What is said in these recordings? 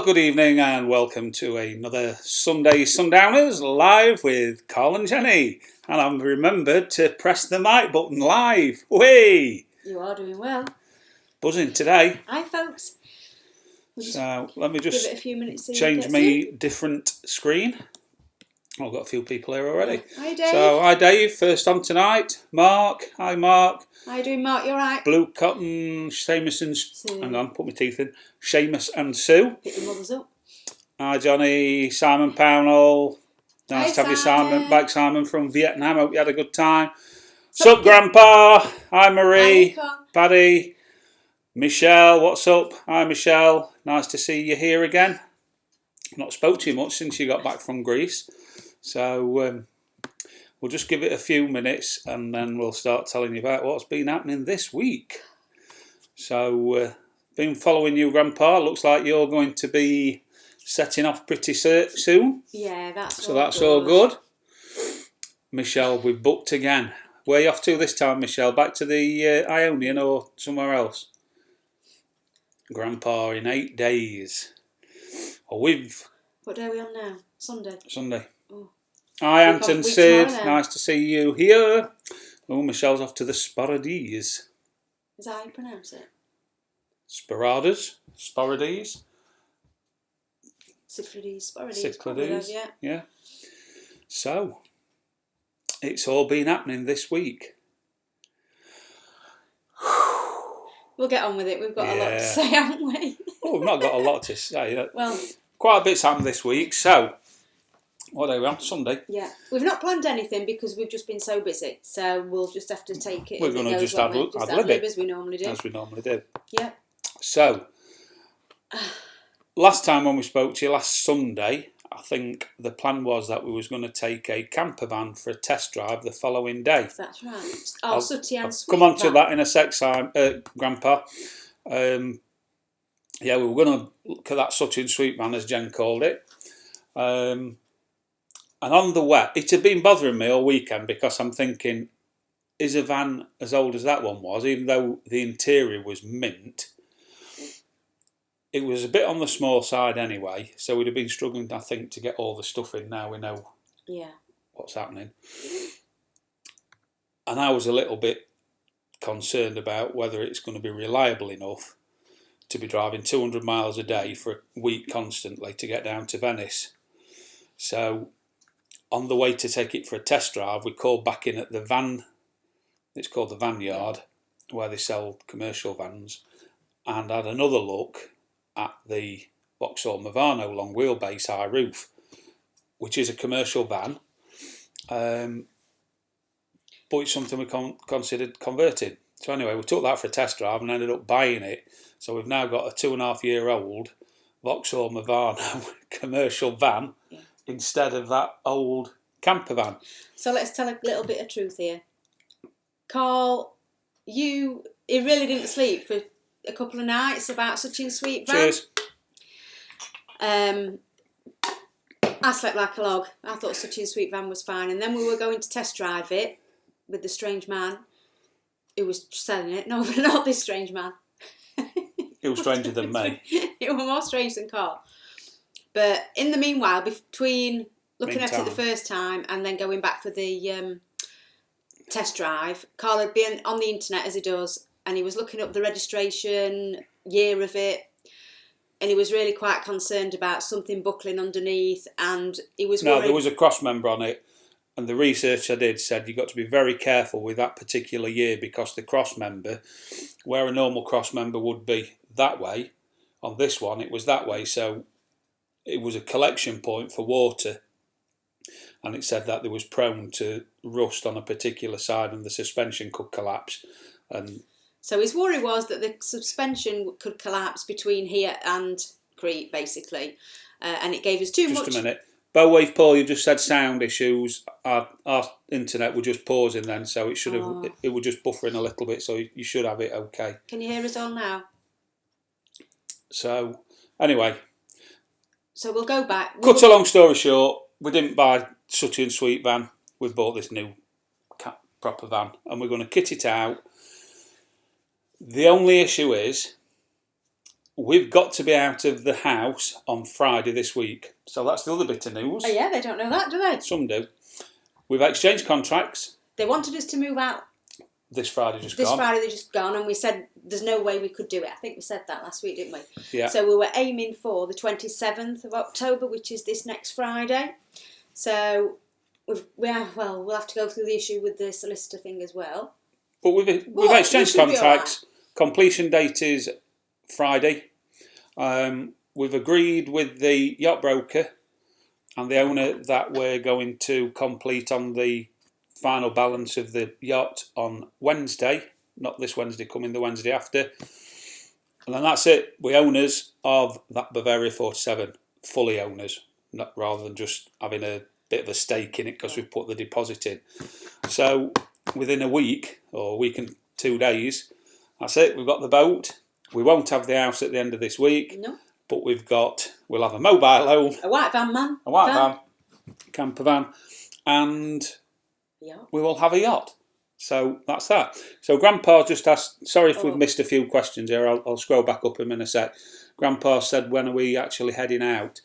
Well, good evening and welcome to another Sunday Sundowners live with Carl and Jenny. And I've remembered to press the mic button live. Way! You are doing well. Buzzing today. Hi, folks. So let me just give it a few minutes to change me different screen. I've got a few people here already. Hi, Dave. So, hi Dave, first on tonight. Mark. Hi, Mark. How you doing, Mark? You alright? Blue Cotton, Seamus and... Sue. Hang on, put my teeth in. Seamus and Sue. Pick your mothers up. Hi Johnny, Simon Pownall. Nice to have you, Simon. Back Simon from Vietnam. Hope you had a good time. Sup, Grandpa? Hi, Marie. Hi, Paddy. Michelle, what's up? Hi, Michelle. Nice to see you here again. Not spoke to you much since you got back from Greece. So we'll just give it a few minutes and then we'll start telling you about what's been happening this week. So, been following you, Grandpa. Looks like you're going to be setting off pretty soon. Yeah, that's all good. Michelle, we've booked again. Where are you off to this time, Michelle? Back to the Ionian or somewhere else? Grandpa in 8 days. Or with... What day are we on now? Sunday. Oh. Hi, Anton Sid. Nice to see you here. Oh, Michelle's off to the Sporades. Is that how you pronounce it? Sporades? Sporades? Cyclades. Yeah. So, it's all been happening this week. We'll get on with it. We've got a lot to say, haven't we? Well, we've not got a lot to say. Well, quite a bit's happened this week. So, what are we on? Sunday? Yeah. We've not planned anything because we've just been so busy. So we'll just have to take it. We're going to just ad-lib it. As we normally do. As we normally do. Yeah. So, last time when we spoke to you, last Sunday, I think the plan was that we was going to take a camper van for a test drive the following day. That's right. I'll come on to that in a sec, Grandpa. Yeah, we were going to look at that Sutty and Sweet van, as Jen called it. And on the way, it had been bothering me all weekend because I'm thinking, is a van as old as that one was, even though the interior was mint? It was a bit on the small side anyway, so we'd have been struggling, I think, to get all the stuff in. Now we know what's happening. And I was a little bit concerned about whether it's going to be reliable enough to be driving 200 miles a day for a week constantly to get down to Venice. So on the way to take it for a test drive, we called back in at the van, it's called the van yard, where they sell commercial vans, and had another look at the Vauxhall Movano long wheelbase high roof, which is a commercial van, but it's something we considered converted. So anyway, we took that for a test drive and ended up buying it. So we've now got a 2.5-year-old Vauxhall Movano commercial van instead of that old camper van. So let's tell a little bit of truth here. Carl, he really didn't sleep for a couple of nights about such a sweet van. Cheers. I slept like a log. I thought such a sweet van was fine, and then we were going to test drive it with the strange man who was selling it. No, not this strange man. It was stranger than me. It was more strange than Carl. But in the meanwhile, between looking at it the first time and then going back for the test drive, Carl had been on the internet as he does, and he was looking up the registration, year of it, and he was really quite concerned about something buckling underneath, and he was worried. No, there was a cross member on it, and the research I did said you've got to be very careful with that particular year because the cross member, where a normal cross member would be that way, on this one it was that way, so it was a collection point for water, and it said that there was prone to rust on a particular side and the suspension could collapse. And so his worry was that the suspension could collapse between here and Crete, basically, and it gave us too much. Just a minute. Bowwave Paul, you just said sound issues. Our internet was just pausing then, so it should have. It was just buffering a little bit, so you should have it okay. Can you hear us all now? So anyway. So we'll go back. Cut a long story short, we didn't buy Sutty and Sweet van. We bought this new proper van, and we're going to kit it out. The only issue is we've got to be out of the house on Friday this week. So that's the other bit of news. Oh yeah, they don't know that, do they? Some do. We've exchanged contracts. They wanted us to move out This Friday just this gone. Friday, they just gone, and we said there's no way we could do it. I think we said that last week, didn't we? Yeah. So we were aiming for the 27th of October, which is this next Friday. So we'll have to go through the issue with the solicitor thing as well. But we've exchanged contracts. Completion date is Friday. We've agreed with the yacht broker and the owner that we're going to complete on the final balance of the yacht on Wednesday, not this Wednesday coming, the Wednesday after. And then that's it. We're owners of that Bavaria 47, fully owners, not rather than just having a bit of a stake in it because we've put the deposit in. So within a week or a week and 2 days, that's it. We've got the boat. We won't have the house at the end of this week. No. But we'll have a mobile home. A white van, man. A white van. Camper van. And we will have a yacht. So that's that. So Grandpa just asked, sorry if we've missed a few questions here, I'll scroll back up in a sec. Grandpa said, when are we actually heading out?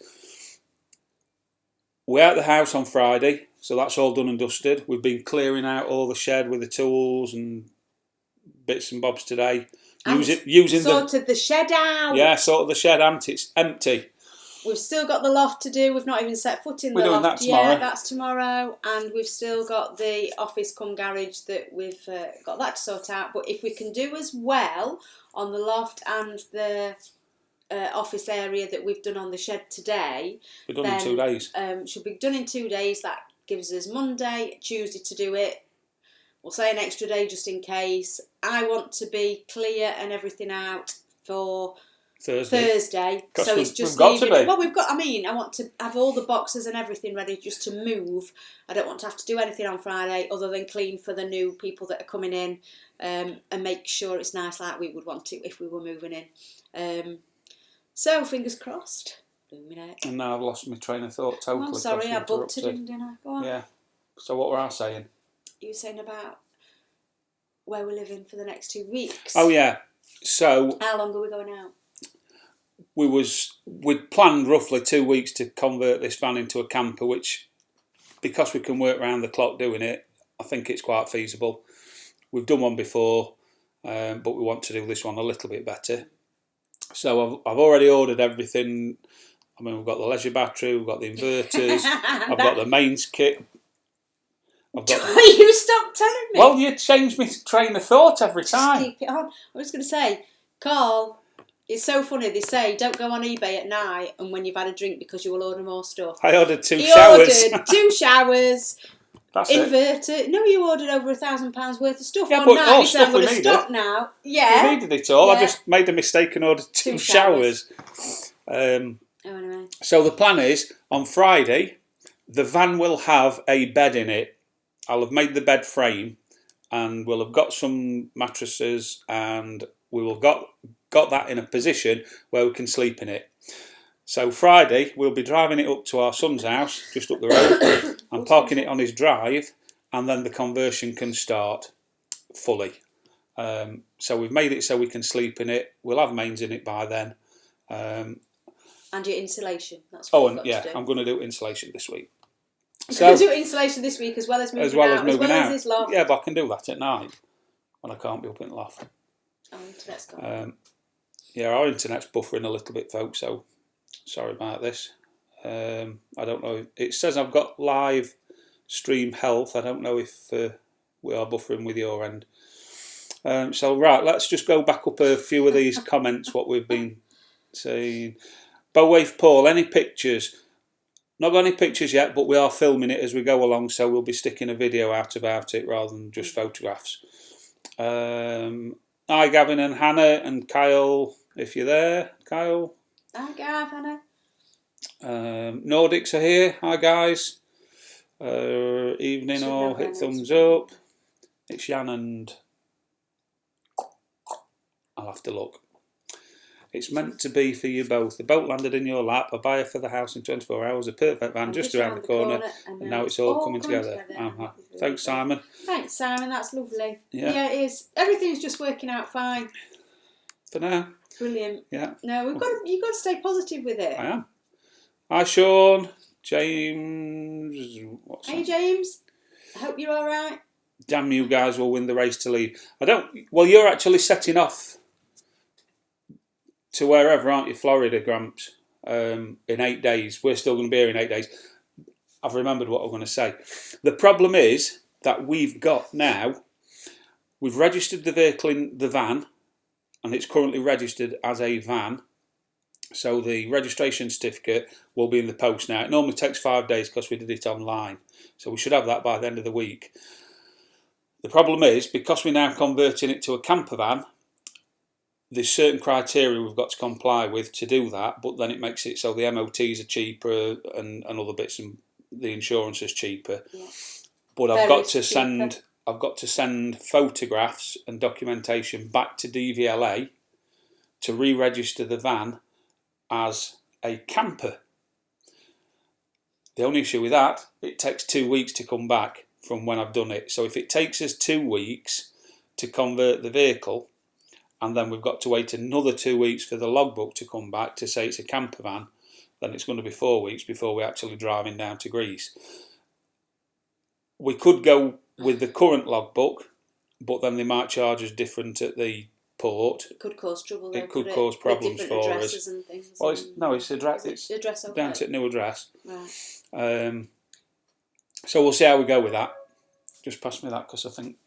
We're at the house on Friday, so that's all done and dusted. We've been clearing out all the shed with the tools and bits and bobs today. Sorted the shed out. Yeah, sorted the shed out. It's empty. We've still got the loft to do. We've not even set foot in the loft. We're doing that tomorrow. Yeah, that's tomorrow. And we've still got the office cum garage that we've got that to sort out. But if we can do as well on the loft and the office area that we've done on the shed today, we're done in 2 days. Should be done in 2 days. That gives us Monday, Tuesday to do it. We'll say an extra day just in case. I want to be clear and everything out for Thursday. So it's just leaving. Well, I want to have all the boxes and everything ready just to move. I don't want to have to do anything on Friday other than clean for the new people that are coming in, and make sure it's nice like we would want to if we were moving in. So fingers crossed. And now I've lost my train of thought totally. I'm sorry, I bumped it in, didn't I? Go on. Yeah. So what were I saying? You were saying about where we're living for the next 2 weeks. Oh yeah. So how long are we going out? We'd planned roughly 2 weeks to convert this van into a camper, which, because we can work round the clock doing it, I think it's quite feasible. We've done one before, but we want to do this one a little bit better. So I've already ordered everything. I mean, we've got the leisure battery, we've got the inverters, I've got the mains kit. You stop telling me. Well, you change my train of thought every time. Just keep it on. I was going to say, Carl, it's so funny. They say don't go on eBay at night and when you've had a drink because you will order more stuff. I ordered two showers. He ordered 2 showers. That's inverter. It. No, you ordered over £1,000 worth of stuff. Yeah, one but night. all stuff I'm going to stop now. Yeah, we needed it all. Yeah. I just made a mistake and ordered 2 showers. Anyway. So the plan is on Friday, the van will have a bed in it. I'll have made the bed frame, and we'll have got some mattresses, and we will got that in a position where we can sleep in it. So Friday we'll be driving it up to our son's house, just up the road, and parking it on his drive, and then the conversion can start fully. So we've made it so we can sleep in it. We'll have mains in it by then. And your insulation. That's what and yeah, I'm going to do insulation this week. So you're going to do insulation this week as well as moving out, as well as this loft. Yeah, but I can do that at night when I can't be up in the loft. Our internet's gone. Yeah, our internet's buffering a little bit, folks, so sorry about this. I don't know. It says I've got live stream health. I don't know if we are buffering with your end. So, right, let's just go back up a few of these comments, what we've been saying. Bowwave Paul, any pictures? Not got any pictures yet, but we are filming it as we go along, so we'll be sticking a video out about it rather than just photographs. Hi, Gavin and Hannah and Kyle, if you're there. Kyle. Hi, Gav, Hannah. Nordics are here. Hi, guys. Evening or hit thumbs up. It's Jan and... I'll have to look. It's meant to be for you both. The boat landed in your lap, a buyer for the house in 24 hours, a perfect van just around the corner, and now it's all coming together. Thanks, Simon. Thanks, Simon. That's lovely. Yeah, it is. Everything's just working out fine. For now. Brilliant. Yeah. No, you've got to stay positive with it. I am. Hi, Sean. James. Hey, James. I hope you're all right. Damn, you guys will win the race to leave. Well, you're actually setting off to wherever, aren't you? Florida, Gramps. In 8 days. We're still going to be here in 8 days. I've remembered what I'm going to say. The problem is that we've registered the vehicle in the van, and it's currently registered as a van. So the registration certificate will be in the post now. It normally takes 5 days because we did it online. So we should have that by the end of the week. The problem is, because we're now converting it to a camper van, there's certain criteria we've got to comply with to do that, but then it makes it so the MOTs are cheaper and other bits, and the insurance is cheaper. Yeah. But I've got to send photographs and documentation back to DVLA to re-register the van as a camper. The only issue with that, it takes 2 weeks to come back from when I've done it. So if it takes us 2 weeks to convert the vehicle, and then we've got to wait another 2 weeks for the logbook to come back to say it's a camper van, then it's going to be 4 weeks before we're actually driving down to Greece. We could go with the current logbook, but then they might charge us different at the port. It could cause trouble. It could cause problems for us. And things, well, it's address. It's address okay? Down to new address. Right. So we'll see how we go with that. Just pass me that, because I think.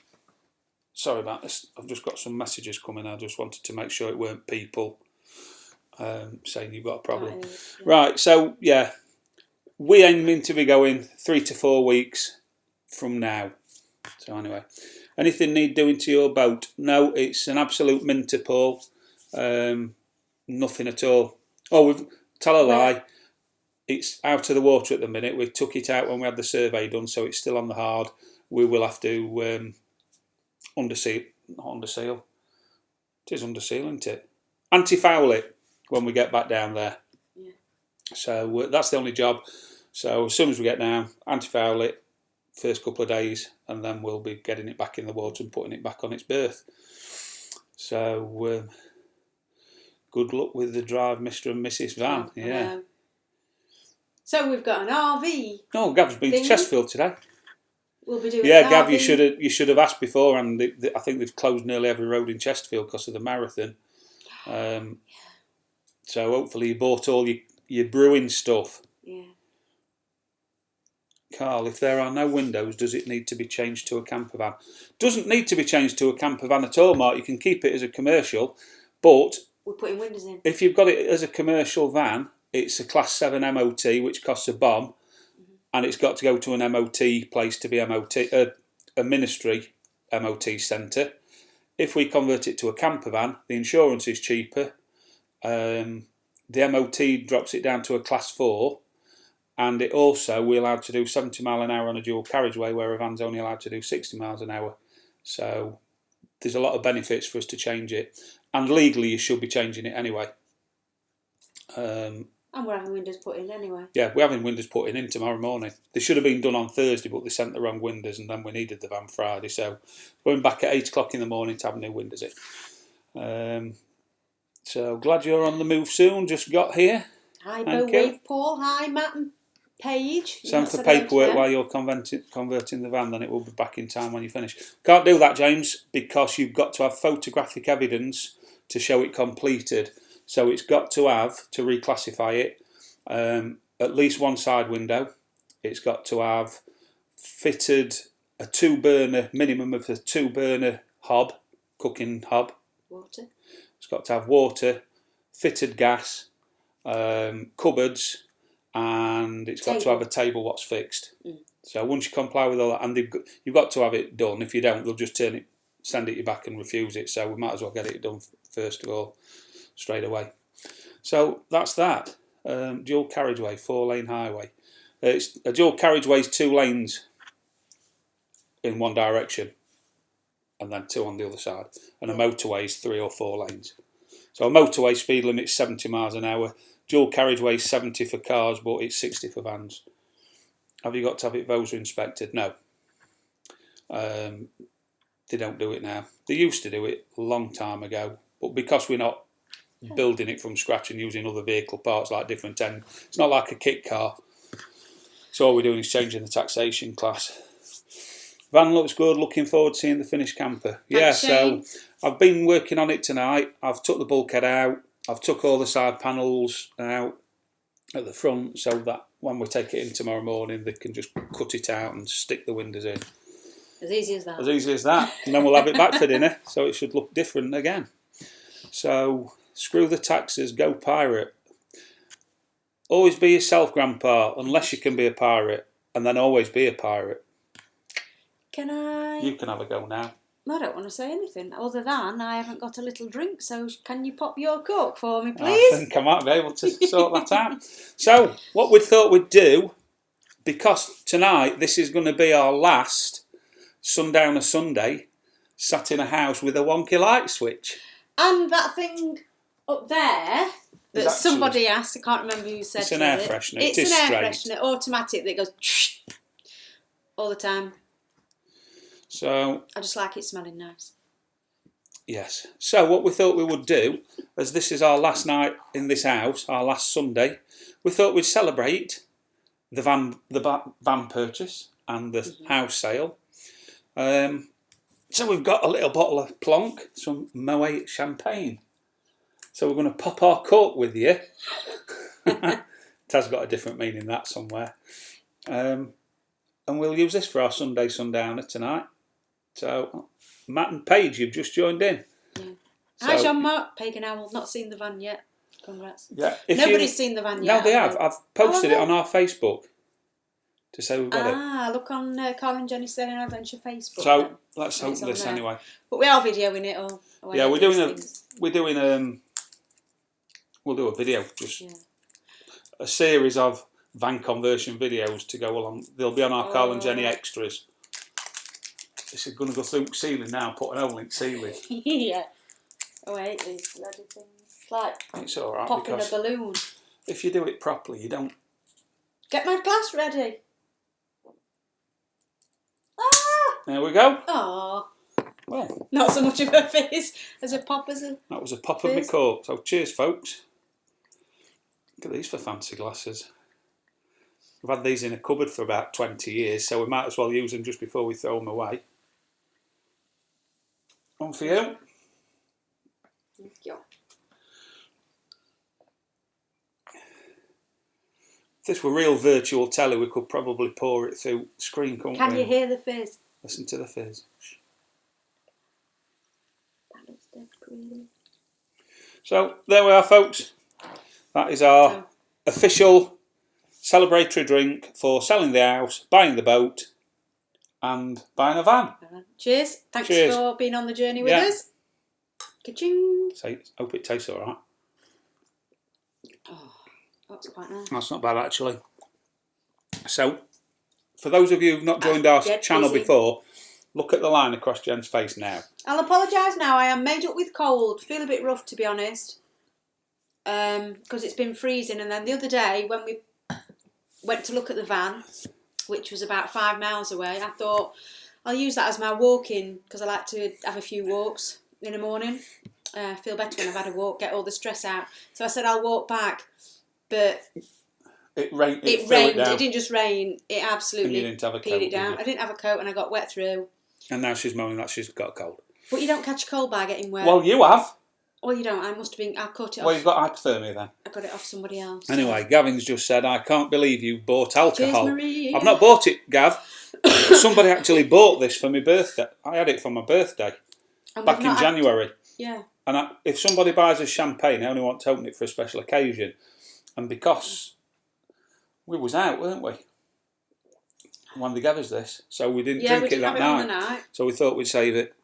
Sorry about this. I've just got some messages coming. I just wanted to make sure it weren't people saying you've got a problem. Yeah. Right. So yeah, we aiming to be going 3 to 4 weeks from now. So anyway. Anything need doing to your boat? No, it's an absolute minter, Paul. Nothing at all. Oh, tell a lie. It's out of the water at the minute. We took it out when we had the survey done, so it's still on the hard. We will have to underseal. Not underseal. It is underseal, isn't it? Anti-foul it when we get back down there. Yeah. So that's the only job. So as soon as we get down, anti-foul it. First couple of days, and then we'll be getting it back in the water and putting it back on its berth. So good luck with the drive, Mr. and Mrs. Van. Yeah. So we've got an RV. Oh, Gav's been to Chesterfield today. We'll be doing. Yeah, Gav, you should have asked before, and I think they've closed nearly every road in Chesterfield because of the marathon. So hopefully you bought all your brewing stuff. Yeah. Carl, if there are no windows, does it need to be changed to a camper van? Doesn't need to be changed to a camper van at all, Mark. You can keep it as a commercial, but we're putting windows in. If you've got it as a commercial van, it's a Class 7 MOT, which costs a bomb, and it's got to go to an MOT place to be a ministry MOT centre. If we convert it to a camper van, the insurance is cheaper. The MOT drops it down to a Class 4. And it also, we're allowed to do 70 mile an hour on a dual carriageway, where a van's only allowed to do 60 miles an hour. So there's a lot of benefits for us to change it. And legally, you should be changing it anyway. And we're having windows put in anyway. Yeah, we're having windows put in tomorrow morning. They should have been done on Thursday, but they sent the wrong windows, and then we needed the van Friday. So going back at 8 o'clock in the morning to have new windows in. So glad you're on the move soon. Just got here. Hi, Wave Paul. Hi, Matt and Paige. Send for paperwork while you're converting the van, then it will be back in time when you finish. Can't do that, James, because you've got to have photographic evidence to show it completed. So it's got to have, to reclassify it, at least one side window. It's got to have fitted a 2-burner, minimum of a 2-burner hob, cooking hob. Water. It's got to have water, fitted gas, cupboards, and it's got to have a table what's fixed. So once you comply with all that, and you've got to have it done. If you don't, they'll just send it you back and refuse it. So we might as well get it done first of all, straight away. So that's that. Dual carriageway, 4-lane highway. A dual carriageway is 2 lanes in one direction, and then 2 on the other side. And a motorway is 3 or 4 lanes. So a motorway speed limit is 70 miles an hour. Dual carriageway is 70 for cars, but it's 60 for vans. Have you got to have it VOSA inspected? No. They don't do it now. They used to do it a long time ago, but because we're not building it from scratch and using other vehicle parts like different ends. It's not like a kit car. So all we're doing is changing the taxation class. Van looks good. Looking forward to seeing the finished camper. Thanks, Shane. So I've been working on it tonight. I've took the bulkhead out. I've took all the side panels out at the front so that when we take it in tomorrow morning, they can just cut it out and stick the windows in. As easy as that. As easy as that. And then we'll have it back for dinner, so it should look different again. So screw the taxes, go pirate. Always be yourself, Grandpa, unless you can be a pirate, and then always be a pirate. Can I? You can have a go now. I don't want to say anything other than I haven't got a little drink, so can you pop your cork for me, please? I think I might be able to sort that out. So, what we thought we'd do, because tonight this is going to be our last Sundowner Sunday, sat in a house with a wonky light switch. And that thing up there that somebody asked, I can't remember who said it. It's an air freshener. It's an air freshener, automatic, that goes all the time. So I just like it smelling nice. Yes. So what we thought we would do, as this is our last night in this house, our last Sunday, we thought we'd celebrate the van purchase and the house sale. So we've got a little bottle of Plonk, some Moet champagne. So we're going to pop our cork with you. It has got a different meaning that somewhere. And we'll use this for our Sunday Sundowner tonight. So, Matt and Paige, you've just joined in. Yeah. Hi, John Mark, Pagan Owl. Not seen the van yet. Congrats. Yeah. Nobody's seen the van yet. No, they have. I've posted it on our Facebook to say we've got it. Look on Carl and Jenny Sailing Adventure Facebook. So then. let's hope this anyway. But we are videoing it all. Yeah, we'll do a video, just a series of van conversion videos to go along. They'll be on our Carl and Jenny extras. This is going to go through ceiling now, put an hole in ceiling. Yeah. Oh, I hate these bloody things. It's like it's all right, popping a balloon. If you do it properly, you don't... Get my glass ready. Ah! There we go. Oh. Well, not so much of a fizz as a pop as a... That was a pop of my cork. So cheers, folks. Look at these for fancy glasses. We've had these in a cupboard for about 20 years, so we might as well use them just before we throw them away. One for you. Thank you. If this were real virtual telly, we could probably pour it through screen, couldn't we? Can you hear the fizz? Listen to the fizz. That looks dead pretty. So, there we are, folks. That is our official celebratory drink for selling the house, buying the boat, and buying a van. Cheers. Thanks for being on the journey with us. Ka-ching. So, hope it tastes all right. Oh, that's quite nice. That's not bad, actually. So, for those of you who've not joined our channel before, look at the line across Jen's face now. I'll apologise now. I am made up with cold. Feel a bit rough, to be honest. Because it's been freezing. And then the other day, when we went to look at the van, which was about 5 miles away, I thought I'll use that as my walk-in, because I like to have a few walks in the morning. Feel better when I've had a walk, get all the stress out. So I said I'll walk back, but it rained. It rained. It didn't just rain. It absolutely peed it down. I didn't have a coat and I got wet through. And now she's moaning that she's got a cold. But you don't catch a cold by getting wet. Well, you have. Well, you don't. I must have been. I caught it off. Well, you've got hypothermia then. I got it off somebody else. Anyway, Gavin's just said, I can't believe you bought alcohol. Cheers, Marie. I've not bought it, Gav. Somebody actually bought this for my birthday. I had it for my birthday back in January. Yeah. And if somebody buys us champagne, I only want to open it for a special occasion. And because we was out, weren't we? When they gave us this. So we didn't drink it that night. So we thought we'd save it.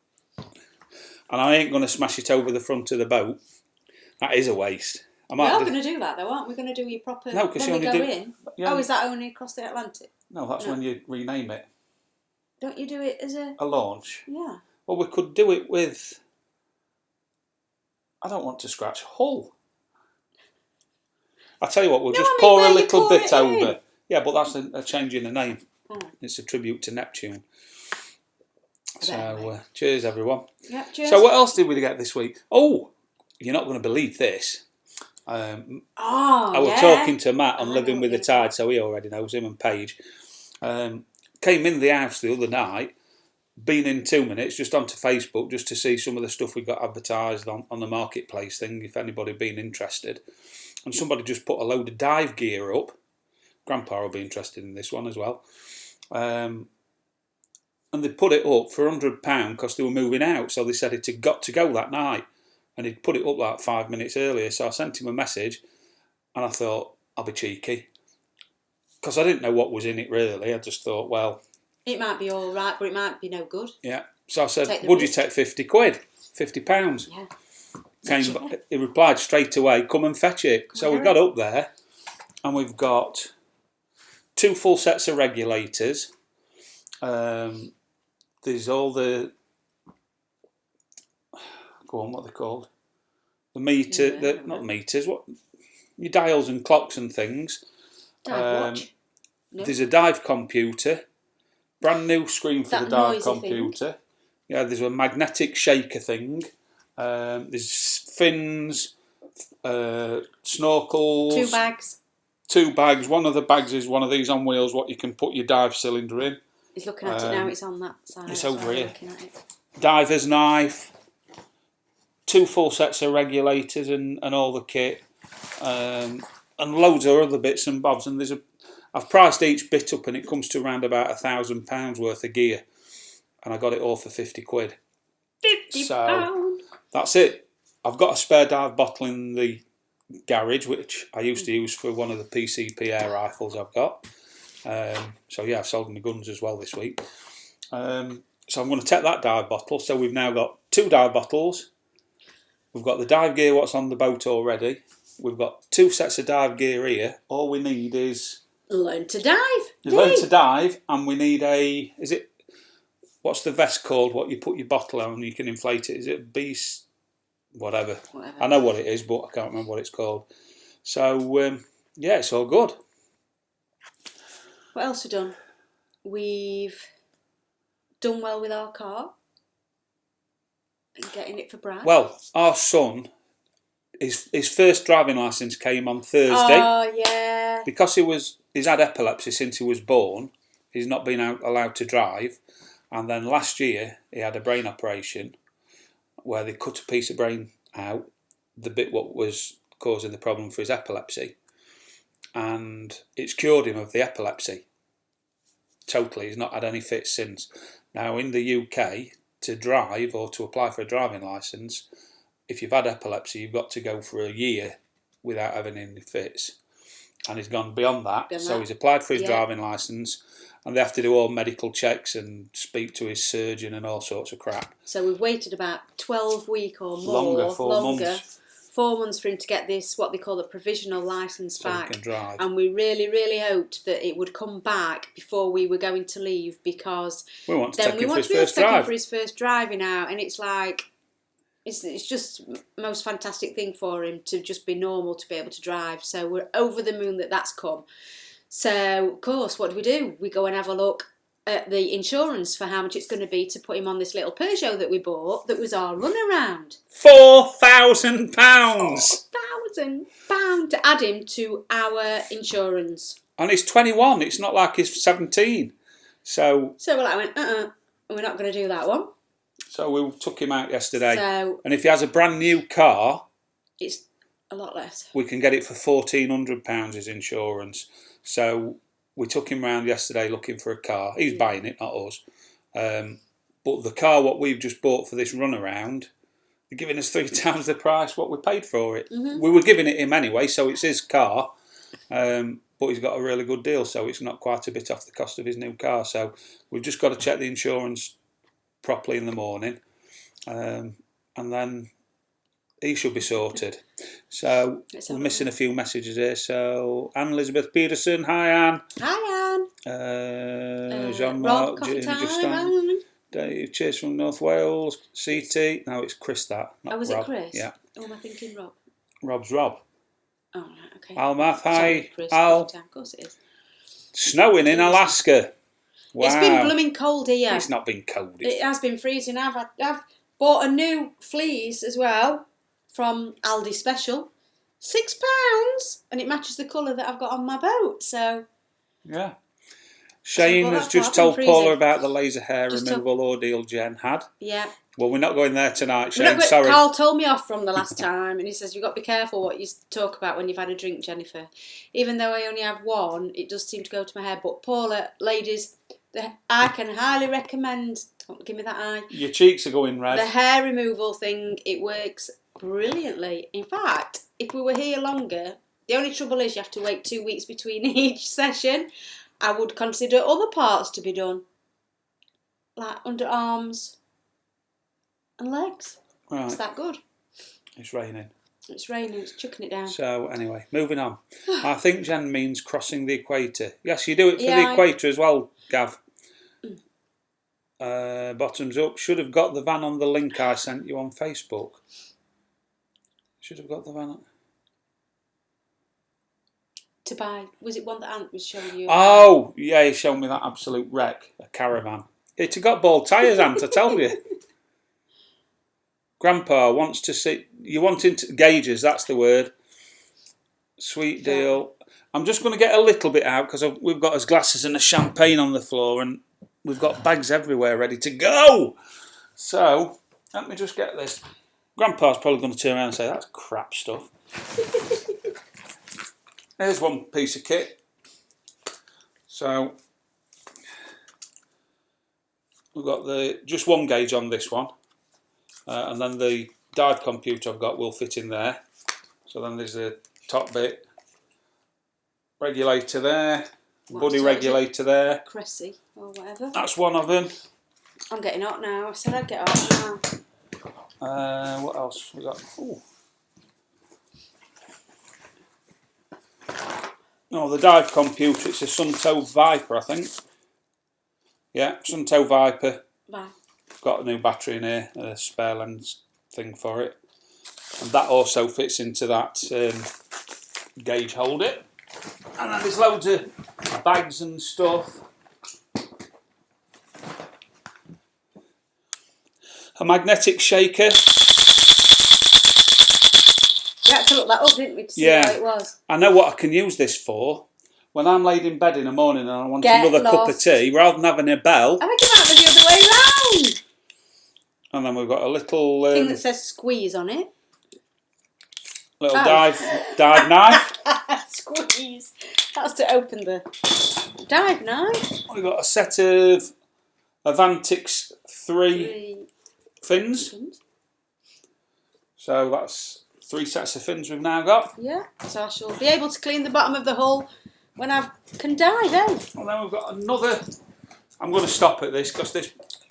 And I ain't going to smash it over the front of the boat. That is a waste. We are going to do that though, aren't we? Going to do your proper... No, because you only go in. Oh, is that only across the Atlantic? No, that's when you rename it. Don't you do it as a launch? Yeah. Well, we could do it with... I don't want to scratch Hull. I tell you what, we'll just pour a little bit over. Yeah, but that's a change in the name. Oh. It's a tribute to Neptune. So, cheers everyone. Yeah, cheers. So what else did we get this week? Oh, you're not going to believe this. I Oh, was yeah. talking to Matt on I Living know with the what Tide, so he already knows him, and Paige. Came in the house the other night, been in 2 minutes, just onto Facebook just to see some of the stuff we got advertised on the marketplace thing, if anybody been interested. And somebody just put a load of dive gear up. Grandpa will be interested in this one as well. And they put it up for £100 because they were moving out. So they said it had got to go that night. And he'd put it up like 5 minutes earlier. So I sent him a message and I thought, I'll be cheeky. Because I didn't know what was in it really. I just thought, well... It might be all right, but it might be no good. Yeah. So I said, would you take £50? £50. Yeah. He replied straight away, come and fetch it. So we got up there and we've got 2 full sets of regulators. There's all the... Go on, what are they called? The meter... not meters, what... Your dials and clocks and things. Dive watch. No. There's a dive computer. Brand new screen for the dive computer. Thing. Yeah, there's a magnetic shaker thing. There's fins, snorkels. 2 bags. 2 bags. One of the bags is one of these on wheels, what you can put your dive cylinder in. He's looking at it now. It's on that side. It's over here. Diver's knife. 2 full sets of regulators and all the kit. And loads of other bits and bobs. And I've priced each bit up and it comes to around about £1,000 worth of gear. And I got it all for £50. £50. So that's it. I've got a spare dive bottle in the garage, which I used to use for one of the PCP air rifles I've got. So yeah, I've sold my guns as well this week. So I'm going to take that dive bottle. So we've now got 2 dive bottles. We've got the dive gear what's on the boat already. We've got 2 sets of dive gear here. All we need is... Learn to dive. Learn to dive, and we need a... Is it... What's the vest called? What you put your bottle on and you can inflate it? Is it a beast? Whatever. I know what it is, but I can't remember what it's called. So, yeah, it's all good. What else have we done? We've done well with our car. And getting it for Brad. Well, our son... His first driving licence came on Thursday. Oh, yeah. Because he's had epilepsy since he was born, he's not been allowed to drive. And then last year, he had a brain operation where they cut a piece of brain out, the bit what was causing the problem for his epilepsy. And it's cured him of the epilepsy. Totally. He's not had any fits since. Now, in the UK, to drive or to apply for a driving licence, if you've had epilepsy, you've got to go for a year without having any fits. And he's gone beyond that. So he's applied for his driving licence and they have to do all medical checks and speak to his surgeon and all sorts of crap. So we've waited about 12 weeks or more. Longer, 4 months. 4 months for him to get this, what they call a provisional licence back. So he can drive. And we really, really hoped that it would come back before we were going to leave because we want to then take we him want for to his be able first to take him drive. for his first driving out. And it's like... It's just most fantastic thing for him to just be normal to be able to drive. So we're over the moon that that's come. So, of course, what do? We go and have a look at the insurance for how much it's going to be to put him on this little Peugeot that we bought that was our runaround. £4,000! £4,000 to add him to our insurance. And he's 21. It's not like he's 17. So we went, we're not going to do that one. So we took him out yesterday. So, and if he has a brand new car... It's a lot less. We can get it for £1,400 his insurance. So we took him round yesterday looking for a car. He's buying it, not us. But the car what we've just bought for this runaround, they're giving us 3 times the price what we paid for it. Mm-hmm. We were giving it him anyway, so it's his car. But he's got a really good deal, so it's not quite a bit off the cost of his new car. So we've just got to check the insurance properly in the morning, and then he should be sorted. So we're missing a few messages here. So Anne Elizabeth Peterson, hi Anne. Hi Anne. Jean-Marc, Rob, Justin, Dave, cheers from North Wales. CT, no, it's Chris that. Not was Rob. It Chris? Yeah. Oh, am I thinking Rob? Rob's Rob. Oh, right, okay. Almath, hi. Sorry, Chris, Al. of course it is. Snowing in Alaska. Wow. It's been blooming cold here. It's not been cold. It has been freezing. I've bought a new fleece as well. from Aldi Special. £6, and it matches the colour that I've got on my boat. So yeah. Shane has just told Paula about the laser hair removal ordeal Jen had. Yeah. Well, we're not going there tonight, Shane. Sorry. Carl told me off from the last time, and he says, you've got to be careful what you talk about when you've had a drink, Jennifer. Even though I only have one, it does seem to go to my hair. But Paula, ladies, I can highly recommend... Give me that eye. Your cheeks are going red. The hair removal thing, it works brilliantly. In fact, if we were here longer, the only trouble is you have to wait 2 weeks between each session. I would consider other parts to be done, like underarms and legs. Right. It's that good. It's raining. It's raining, it's chucking it down. So, anyway, moving on. I think Jen means crossing the equator. Yes, you do it for the equator as well, Gav. Bottoms up. Should have got the van on the link I sent you on Facebook. Should have got the van on... To buy. Was it one that Ant was showing you? Oh, yeah, he showed me that absolute wreck. A caravan. It got bald tyres, Ant, I tell you. Grandpa wants to see... You wanting to... Gauges, that's the word. Sweet deal. I'm just going to get a little bit out because we've got his glasses and a champagne on the floor and we've got bags everywhere ready to go. So, let me just get this. Grandpa's probably going to turn around and say, that's crap stuff. Here's one piece of kit. So we've got just one gauge on this one, and then the dive computer I've got will fit in there. So then there's the top bit, regulator there, buddy regulator there. Cressy or whatever. That's one of them. I'm getting hot now. I said I'd get hot now. What else we got? Ooh. No, the dive computer, it's a Sundowner Viper, I think. Yeah, Sundowner Viper. Got a new battery in here, a spare lens thing for it. And that also fits into that gauge holder. And then there's loads of bags and stuff. A magnetic shaker. We had to look that up, didn't we, to see how it was? I know what I can use this for. When I'm laid in bed in the morning and I want another cup of tea, rather than having a bell... I think it might be the other way round. And then we've got a little... thing that says squeeze on it. Little dive knife. Squeeze. That's to open the dive knife. We've got a set of Avantix 3 fins. So that's 3 sets of fins we've now got. Yeah, so I shall be able to clean the bottom of the hull when I can dive, eh? And then we've got another... I'm going to stop at this because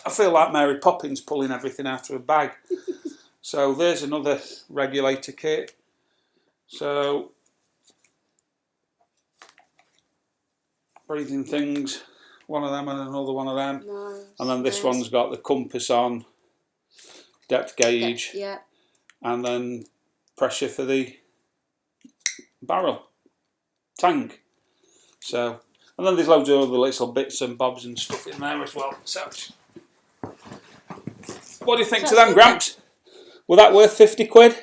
I feel like Mary Poppins pulling everything out of a bag. So there's another regulator kit. So... breathing things. One of them and another one of them. Nice, and then this one's got the compass on, depth gauge. Yeah. And then pressure for the barrel tank. So, and then there's loads of other little bits and bobs and stuff in there as well. So, what do you think to them, Gramps? Were that worth 50 quid?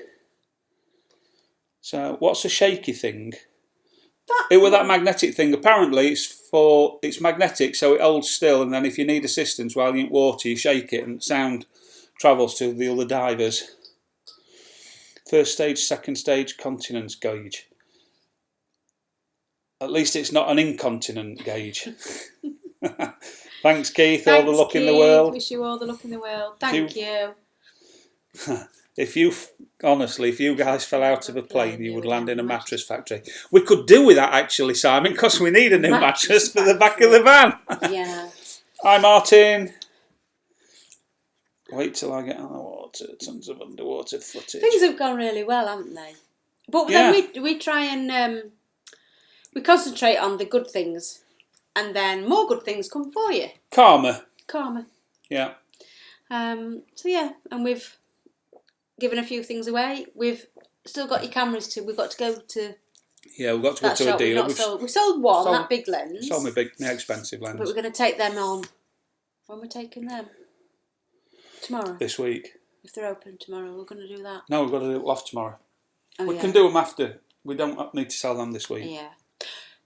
So, what's a shaky thing? It was that magnetic thing. Apparently, it's magnetic, so it holds still, and then if you need assistance while you're in water, you shake it, and sound travels to the other divers. First stage, second stage, continence gauge. At least it's not an incontinent gauge. Thanks, Keith. All the luck in the world. Wish you all the luck in the world. Thank you. If you guys fell out of a plane, you would land in a mattress factory. We could do with that actually, Simon, because we need a new mattress for the back of the van. Yeah. Hi, Martin. Wait till I get on the water. Tons of underwater footage. Things have gone really well, haven't they? But then we try and we concentrate on the good things, and then more good things come for you. Karma. Yeah. So yeah, and we've given a few things away. We've still got your cameras too. We've got to go to. Yeah, we've got to go to a dealer. We sold one, that big lens. Sold me big, expensive lens. But we're going to take them on. When we're taking them? Tomorrow. This week. If they're open tomorrow, we're going to do that. No, we've got to do it loft tomorrow. Oh, we can do them after. We don't need to sell them this week. Yeah.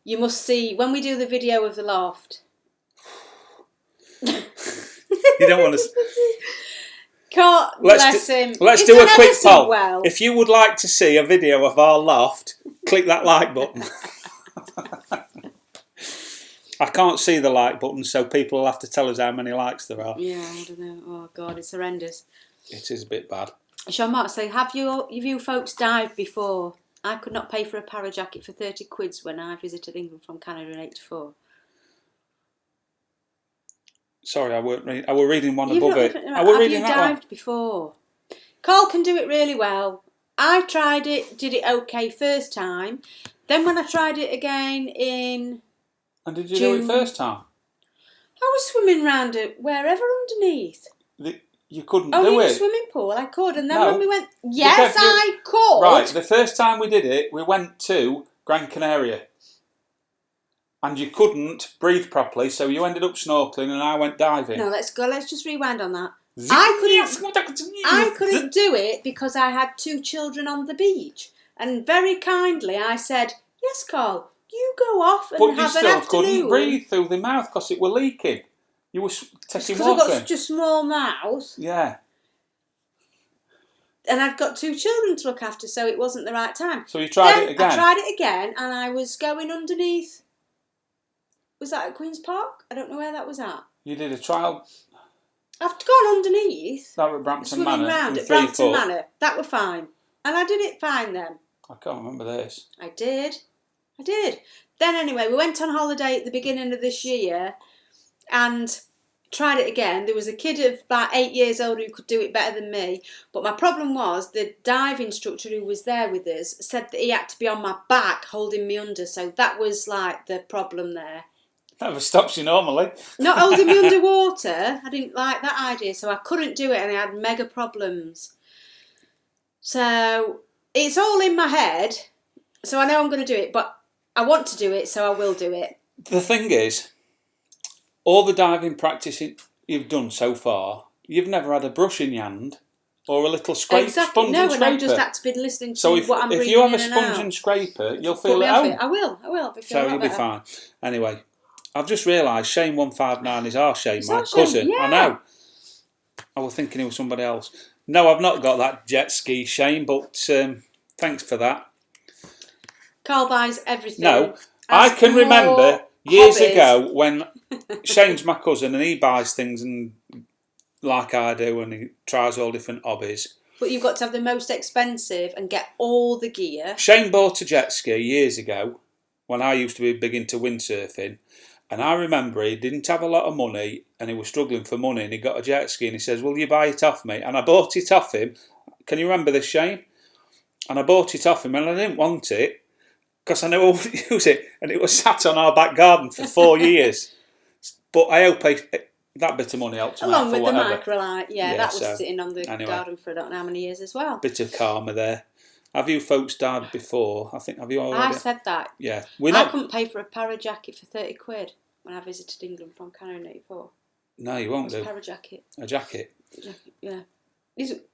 You must see, when we do the video of the loft. You don't want to... God bless him. Let's do a quick poll. Well. If you would like to see a video of our loft, click that like button. I can't see the like button, so people will have to tell us how many likes there are. Yeah, I don't know. Oh, God, it's horrendous. It is a bit bad. Sean Mark say, have you folks dived before? I could not pay for a para jacket for 30 quids when I visited England from Canada in 84. Sorry, I weren't reading. I were reading one above it. I were reading that one. Have you dived before? Carl can do it really well. I tried it, did it okay first time. Then when I tried it again in And did you do it first time? I was swimming round it wherever underneath. You couldn't do Only it. in the swimming pool, I could. And then when we went, yes, I could. Right, the first time we did it, we went to Gran Canaria. And you couldn't breathe properly, so you ended up snorkelling and I went diving. No, let's go. Let's just rewind on that. I couldn't do it because I had 2 children on the beach. And very kindly I said, yes, Carl, you go off and have an afternoon. But you still couldn't breathe through the mouth because it were leaking. You were taking water. Because I've got such a small mouth. Yeah. And I've got 2 children to look after, so it wasn't the right time. So you tried it again? I tried it again, and I was going underneath. Was that at Queen's Park? I don't know where that was at. You did a trial? I've gone underneath. That was at Brampton Manor. Round at Brampton Manor. That were fine. And I did it fine then. I can't remember this. I did. Then anyway, we went on holiday at the beginning of this year and tried it again. There was a kid of about 8 years old who could do it better than me. But my problem was the dive instructor who was there with us said that he had to be on my back holding me under. So that was like the problem there. That never stops you normally. Not holding me underwater. I didn't like that idea. So I couldn't do it and I had mega problems. So it's all in my head. So I know I'm going to do it. But I want to do it, so I will do it. The thing is, all the diving practice you've done so far, you've never had a brush in your hand or a little sponge and scraper. No, and I've just had to be listening to what I'm breathing in and out. So if you have a sponge and scraper, you'll feel at home. I will. So you'll be fine. Anyway, I've just realised Shane 159 is our Shane, my cousin. Yeah. I know. I was thinking he was somebody else. No, I've not got that jet ski, Shane, but thanks for that. Carl buys everything. No, I can remember years ago when Shane's my cousin and he buys things and like I do and he tries all different hobbies. But you've got to have the most expensive and get all the gear. Shane bought a jet ski years ago when I used to be big into windsurfing, and I remember he didn't have a lot of money and he was struggling for money and he got a jet ski and he says, will you buy it off me? And I bought it off him. Can you remember this, Shane? And I bought it off him and I didn't want it because I knew I wouldn't use it, and it was sat on our back garden for 4 years. But I hope that bit of money helped him along out for with whatever. the microlight, that was sitting on the garden for I don't know how many years as well. Bit of karma there. Have you folks dived before? I think, have you already? I said that. Yeah. I couldn't pay for a para jacket for 30 quid when I visited England from Canada in 84. No, you won't do. A para jacket. A jacket? Yeah.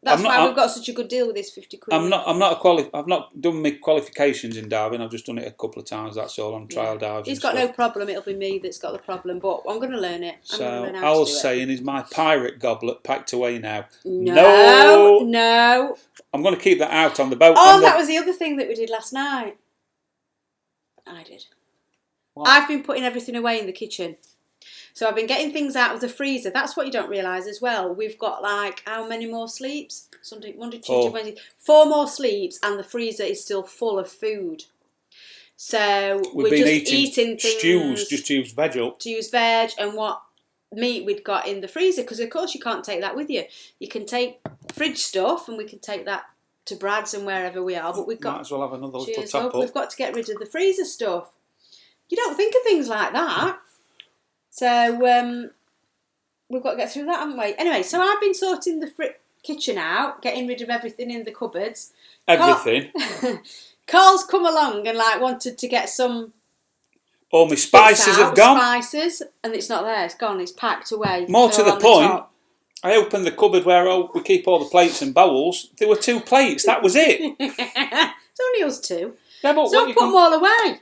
That's why we've got such a good deal with this 50 quid. I've not done my qualifications in diving. I've just done it a couple of times. That's all on trial dives. He's got no problem. It'll be me that's got the problem. But I'm going to learn it. So I was saying, is my pirate goblet packed away now? No. I'm going to keep that out on the boat. Oh, that was the other thing that we did last night. I did. What? I've been putting everything away in the kitchen. So I've been getting things out of the freezer. That's what you don't realise as well. We've got like how many more sleeps? Sunday, Monday, Tuesday, Wednesday. 4 more sleeps and the freezer is still full of food. So we're just eating things. Stews, just to use veg up. To use veg and what meat we'd got in the freezer. Because of course you can't take that with you. You can take fridge stuff and we can take that to Brad's and wherever we are. But we've got... Might as well have another little top up. We've got to get rid of the freezer stuff. You don't think of things like that. So we've got to get through that, haven't we? Anyway, so I've been sorting the kitchen out, getting rid of everything in the cupboards. Everything? Carl's come along and wanted to get some... All my spices have gone. Spices, and it's not there, it's gone, it's packed away. More to the point, I opened the cupboard where we keep all the plates and bowls. There were 2 plates. That was it. It's only us 2. Yeah, but So put them all away.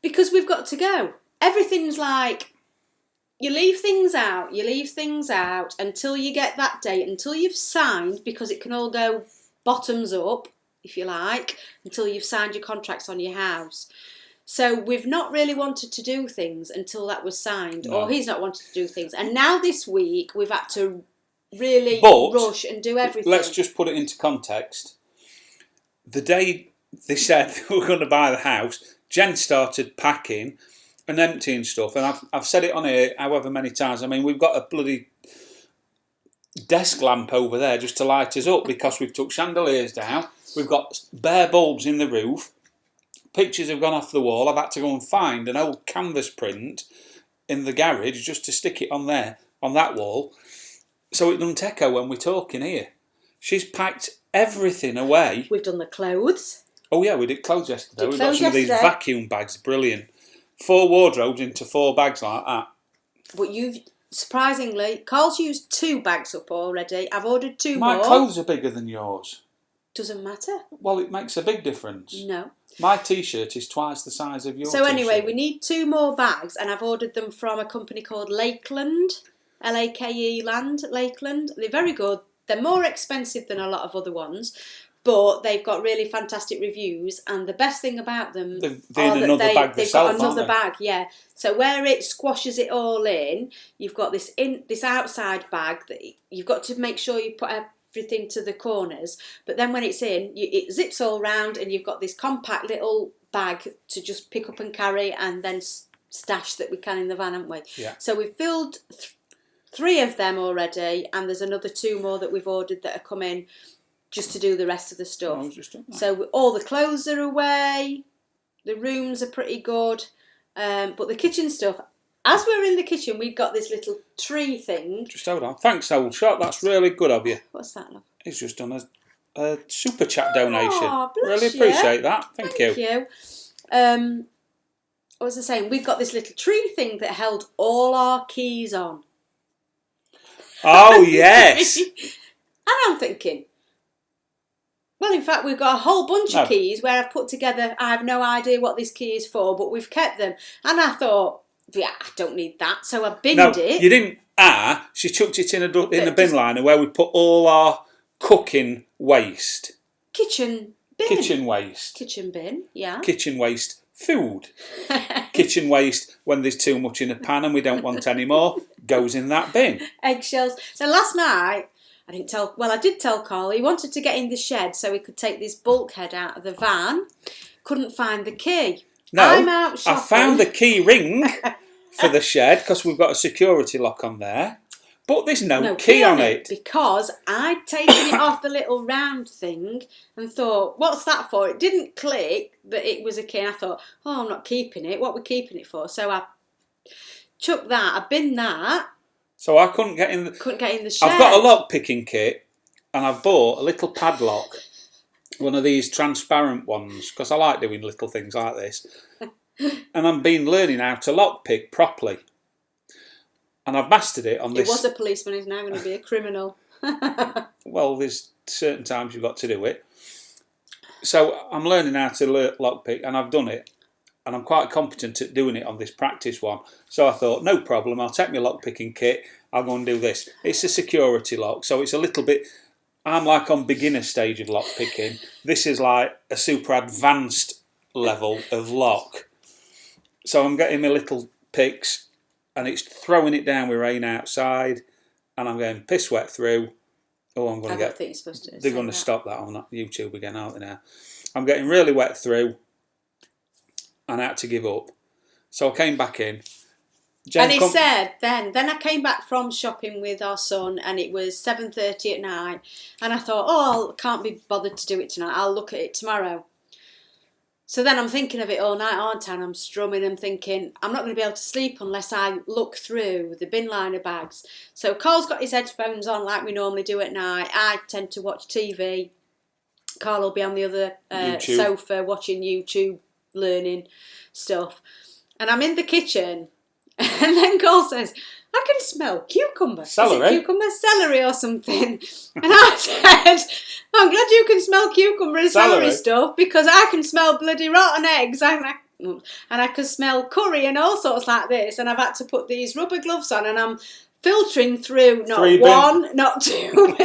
Because we've got to go. Everything's like, you leave things out until you get that date, until you've signed, because it can all go bottoms up, if you like, until you've signed your contracts on your house. So we've not really wanted to do things until that was signed, or he's not wanted to do things. And now this week we've had to really rush and do everything. Let's just put it into context. The day they said we were going to buy the house, Jen started packing and emptying stuff. And I've said it on here however many times. I mean, we've got a bloody desk lamp over there just to light us up because we've took chandeliers down. We've got bare bulbs in the roof. Pictures have gone off the wall. I've had to go and find an old canvas print in the garage just to stick it on there, on that wall, so it doesn't echo when we're talking here. She's packed everything away. We've done the clothes. Oh yeah, we did clothes yesterday. We've got some of these vacuum bags, brilliant. 4 wardrobes into 4 bags like that. But you've, surprisingly, Carl's used 2 bags up already. I've ordered 2 more. My clothes are bigger than yours. Doesn't matter. Well, it makes a big difference. No. My T-shirt is twice the size of yours. So anyway, we need 2 more bags, and I've ordered them from a company called Lakeland, L-A-K-E Land, Lakeland. They're very good. They're more expensive than a lot of other ones, but they've got really fantastic reviews. And the best thing about them they've got another bag, yeah. So where it squashes it all in, you've got this outside bag that you've got to make sure you put everything to the corners, but then when it's in, it zips all round, and you've got this compact little bag to just pick up and carry, and then stash that we can in the van, haven't we? Yeah. So we've filled 3 of them already, and there's another 2 more that we've ordered that are coming just to do the rest of the stuff. So all the clothes are away, the rooms are pretty good, but the kitchen stuff. As we were in the kitchen, we'd got this little tree thing. Just hold on. Thanks, old shot. That's really good of you. What's that, love? He's just done a super chat donation. Oh, bless really appreciate that. Thank you. What was I saying? We've got this little tree thing that held all our keys on. Oh, yes. And I'm thinking, well, in fact, we've got a whole bunch of keys where I've put together, I have no idea what this key is for, but we've kept them. And I thought, yeah, I don't need that. So I binned it. You didn't. She chucked it in a bin liner where we put all our cooking waste. Kitchen bin. Kitchen waste. Kitchen bin, yeah. Kitchen waste food. Kitchen waste when there's too much in a pan and we don't want any more goes in that bin. Eggshells. So last night, I did tell Carl he wanted to get in the shed so he could take this bulkhead out of the van. Couldn't find the key. No, I'm out shopping. I found the key ring for the shed because we've got a security lock on there. But there's no key on it. Because I'd taken it off the little round thing and thought, what's that for? It didn't click that it was a key. And I thought, oh, I'm not keeping it. What are we keeping it for? So I chucked that. I binned that. So I couldn't get in the shed. I've got a lock picking kit and I've bought a little padlock. One of these transparent ones, because I like doing little things like this. And I've been learning how to lockpick properly. And I've mastered it on this. He was a policeman, he's now going to be a criminal. Well, there's certain times you've got to do it. So I'm learning how to lockpick, and I've done it. And I'm quite competent at doing it on this practice one. So I thought, no problem, I'll take my lockpicking kit, I'll go and do this. It's a security lock, so it's a little bit... I'm like on beginner stage of lock picking. This is like a super advanced level of lock. So I'm getting my little picks and it's throwing it down with rain outside and I'm going piss wet through. Oh, I'm going to get... They're going to stop that on YouTube again, aren't they now? I'm getting really wet through and I had to give up. So I came back in. And he said then I came back from shopping with our son and it was 7:30 at night and I thought, oh, I can't be bothered to do it tonight, I'll look at it tomorrow. So then I'm thinking of it all night, aren't I? And I'm strumming and thinking, I'm not going to be able to sleep unless I look through the bin liner bags. So Carl's got his headphones on like we normally do at night. I tend to watch TV. Carl will be on the other sofa watching YouTube, learning stuff. And I'm in the kitchen. And then Carl says, I can smell cucumber. Celery? Is it cucumber? Celery or something. And I said, I'm glad you can smell cucumber and celery stuff, because I can smell bloody rotten eggs and I can smell curry and all sorts like this. And I've had to put these rubber gloves on, and I'm filtering through not two,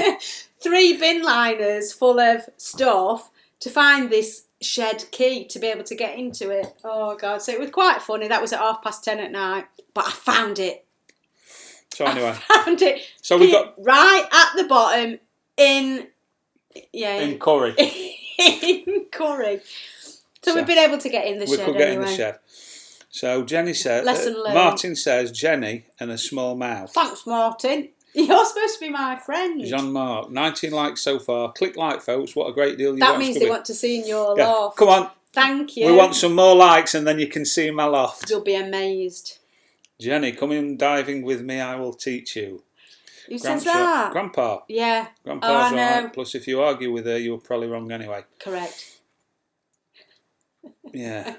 3 bin liners full of stuff to find this shed key to be able to get into it. Oh God. So it was quite funny. That was at 10:30 at night, but I found it. So anyway, I found it. So we got right at the bottom in Curry. in Curry. So we've been able to get in the shed. We could get in the shed. So Jenny said, lesson learned. Martin says, Jenny and a small mouth. Thanks, Martin. You're supposed to be my friend. Jean-Marc, 19 likes so far. Click like, folks. What a great deal you That means they want to see in your loft. Come on. Thank you. We want some more likes, and then you can see my loft. You'll be amazed. Jenny, come in diving with me. I will teach you. Who says that? Grandpa. Yeah. Grandpa's right. Plus, if you argue with her, you're probably wrong anyway. Correct. Yeah.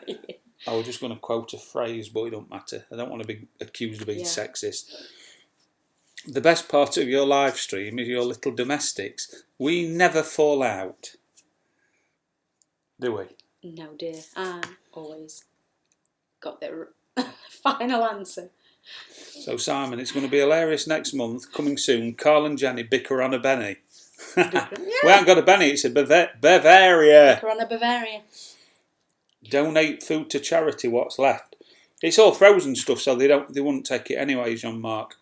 I was just going to quote a phrase, but it don't matter. I don't want to be accused of being sexist. The best part of your live stream is your little domestics. We never fall out. Do we? No, dear. I always got the final answer. So, Simon, it's going to be hilarious next month. Coming soon, Carl and Jenny bicker on a Benny. We haven't got a Benny, it's a Bavaria. Bicker on a Bavaria. Donate food to charity, what's left. It's all frozen stuff, so they wouldn't take it anyway, Jean-Marc.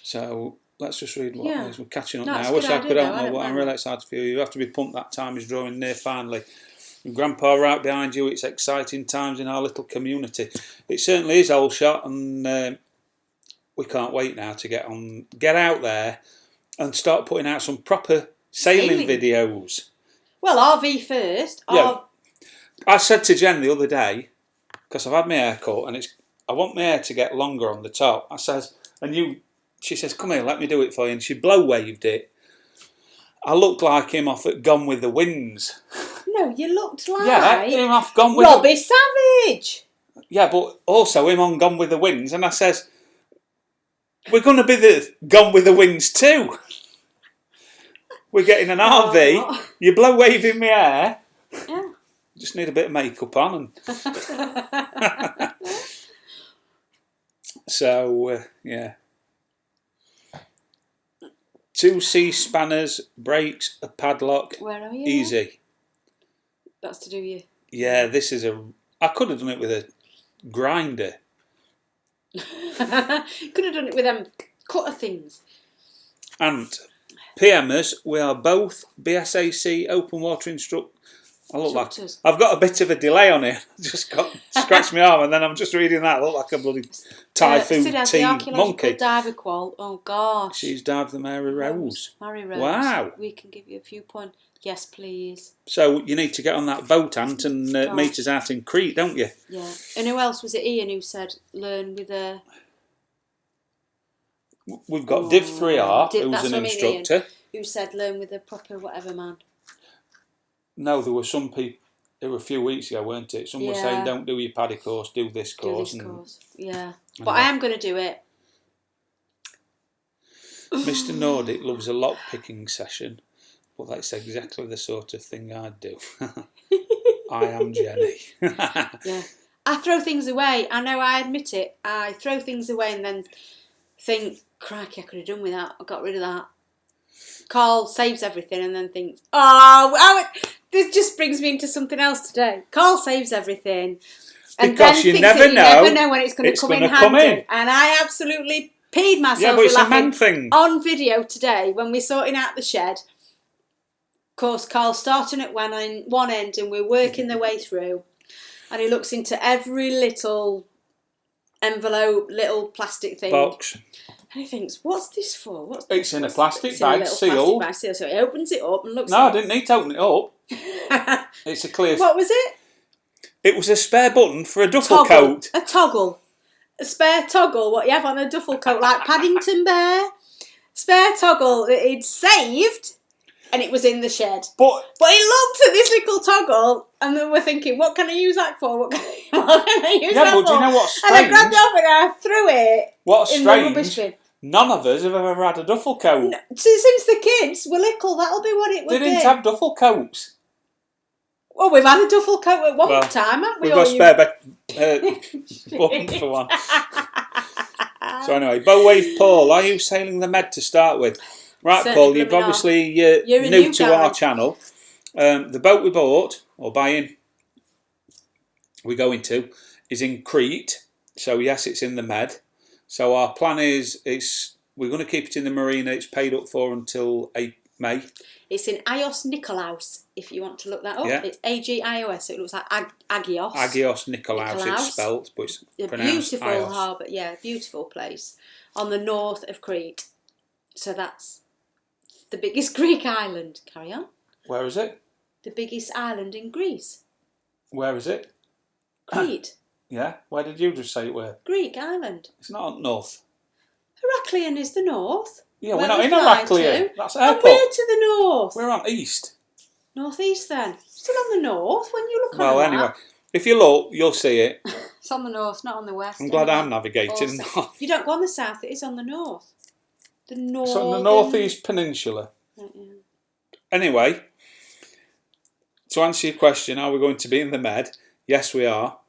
So let's just read what it is. We're catching up now. I wish I could help more, but I'm really excited for you. You have to be pumped that time is drawing near finally. And Grandpa right behind you. It's exciting times in our little community. It certainly is, old shot, and we can't wait now to get out there and start putting out some proper sailing videos. Well, RV first. Yeah. I said to Jen the other day, because I've had my hair cut and I want my hair to get longer on the top. I says, she says, come here, let me do it for you. And she blow waved it. I looked like him off at Gone with the Winds. No, you looked like... Yeah, him off Gone with Robbie Savage. Yeah, but also him on Gone with the Winds. And I says, we're going to be the Gone with the Winds too. We're getting an RV. You blow waving my hair. Yeah. Just need a bit of makeup on. So, yeah. 2 C-spanners, brakes, a padlock. Where are you? Easy. That's to do you. Yeah, this is I could have done it with a grinder. Could have done it with them cutter things. And PMers, we are both BSAC open water instructors. I look like I've got a bit of a delay on it. Just scratched my arm, and then I'm just reading that. I look like a bloody typhoon monkey. Diver qual. Oh gosh. She's dived the Mary Rose. Mary Rose. Wow. We can give you a few points. Yes, please. So you need to get on that boat, Ant, and meet us out in Crete, don't you? Yeah. And who else was it? Ian who said learn with a. We've got Div 3R, who's an instructor. Ian, who said learn with a proper whatever man. No, there were some people. It were a few weeks ago, weren't it? Some were saying, "Don't do your paddy course, do this course." Yeah, but I am going to do it. Mr. Nordic loves a lock picking session, but that's exactly the sort of thing I'd do. I am Jenny. Yeah, I throw things away. I know. I admit it. I throw things away and then think, "Crikey, I could have done with that. I got rid of that." Carl saves everything and then thinks, this just brings me into something else today. Carl saves everything. And because then you never know when it's going to come in handy. And I absolutely peed myself laughing on video today when we're sorting out the shed. Of course, Carl's starting at one end and we're working the way through. And he looks into every little envelope, little plastic thing. Box. And he thinks, what's this for? It's in a plastic bag, sealed. So he opens it up and looks I didn't need to open it up. It's a clear... What was it? It was a spare button for a duffel coat. A toggle. A spare toggle, what you have on a duffel coat, like Paddington Bear. Spare toggle that he'd saved And it was in the shed. But it looked at this little toggle, and then we're thinking, what can I use that for? What can I use that for? Yeah, but do you know what's strange? And I grabbed it off and I threw it What's in the rubbish strange? bin. None of us have ever had a duffel coat. No, since the kids were little, that'll be what it would be. They didn't have duffel coats. Well, we've had a duffel coat at one time, haven't we? We've got spare one for one. So anyway, bow wave Paul, are you sailing the Med to start with? Right, Certainly Paul, you've obviously new to our channel. The boat we bought, or we're going to, is in Crete. So yes, it's in the Med. So our plan is we're going to keep it in the marina. It's paid up for until May. It's in Agios Nikolaos, if you want to look that up. Yeah. It's Agios, so it looks like Agios. Agios Nikolaos, it's spelt, but it's pronounced beautiful Ios. harbour, beautiful place on the north of Crete. So that's the biggest Greek island. Carry on. Where is it? The biggest island in Greece. Where is it? Crete. Yeah. Where did you just say it were? Greek island. It's not up north. Heraklion is the north. Yeah, we're not in Heraklion. That's airport. And we're to the north. We're on east. Northeast then. Still on the north when you look on Well, the anyway, map. if you look, you'll see it. It's on the north, not on the west. I'm glad I'm navigating. You don't go on the south, it is on the north. The north. So on the northeast peninsula. Right, yeah. Anyway, to answer your question, are we going to be in the Med? Yes, we are.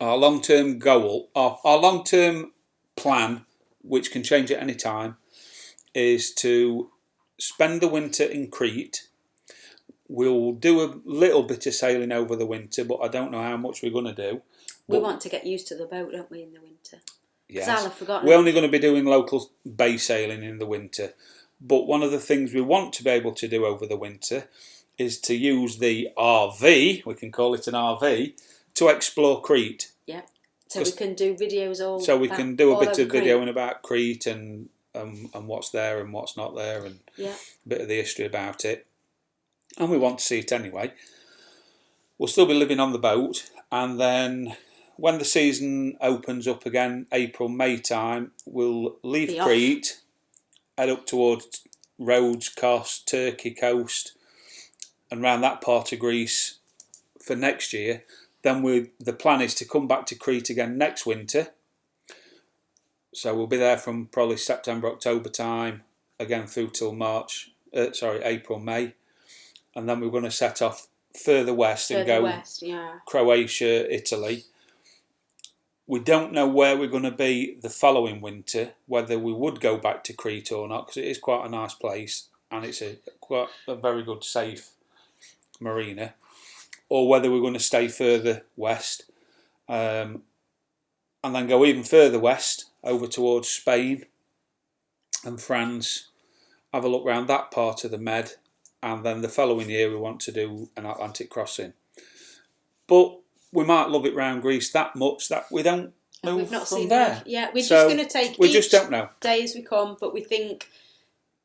Our long-term goal, our long-term plan, which can change at any time, is to spend the winter in Crete. We'll do a little bit of sailing over the winter, but I don't know how much we're going to do. We want to get used to the boat, don't we, in the winter? Yes. I'll have forgotten. We're only going to be doing local bay sailing in the winter. But one of the things we want to be able to do over the winter is to use the RV, we can call it an RV, to explore Crete. Yeah. So we can do videos So we can do a bit of videoing about Crete and what's there and what's not there, and a bit of the history about it. And we want to see it anyway. We'll still be living on the boat, and then when the season opens up again, April, May time, we'll leave Crete, head up towards Rhodes, Kos, Turkey coast, and round that part of Greece for next year. Then the plan is to come back to Crete again next winter. So we'll be there from probably September, October time, again through till April, May. And then we're going to set off further west and go Croatia, Italy. We don't know where we're going to be the following winter, whether we would go back to Crete or not, because it is quite a nice place and it's quite a very good, safe marina, or whether we're going to stay further west and then go even further west over towards Spain and France, have a look around that part of the Med, and then the following year we want to do an Atlantic crossing. But we might love it round Greece that much that we don't move we've not from seen there. Enough. Yeah, we're just going to take each don't know. day as we come, but we think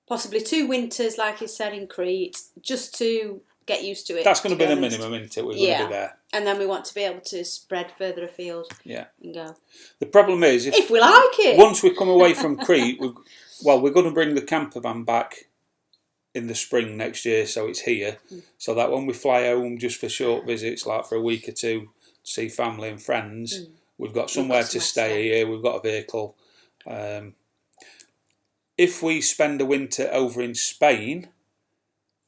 possibly 2 winters, like you said, in Crete, just to get used to it. That's going to be the minimum, isn't it? We're going to be there. And then we want to be able to spread further afield and go. The problem is, if we like it, once we come away from Crete, we're going to bring the camper van back in the spring next year, so it's here, so that when we fly home just for short visits, like for a week or two, to see family and friends, we've got somewhere to stay here, we've got a vehicle. If we spend the winter over in Spain,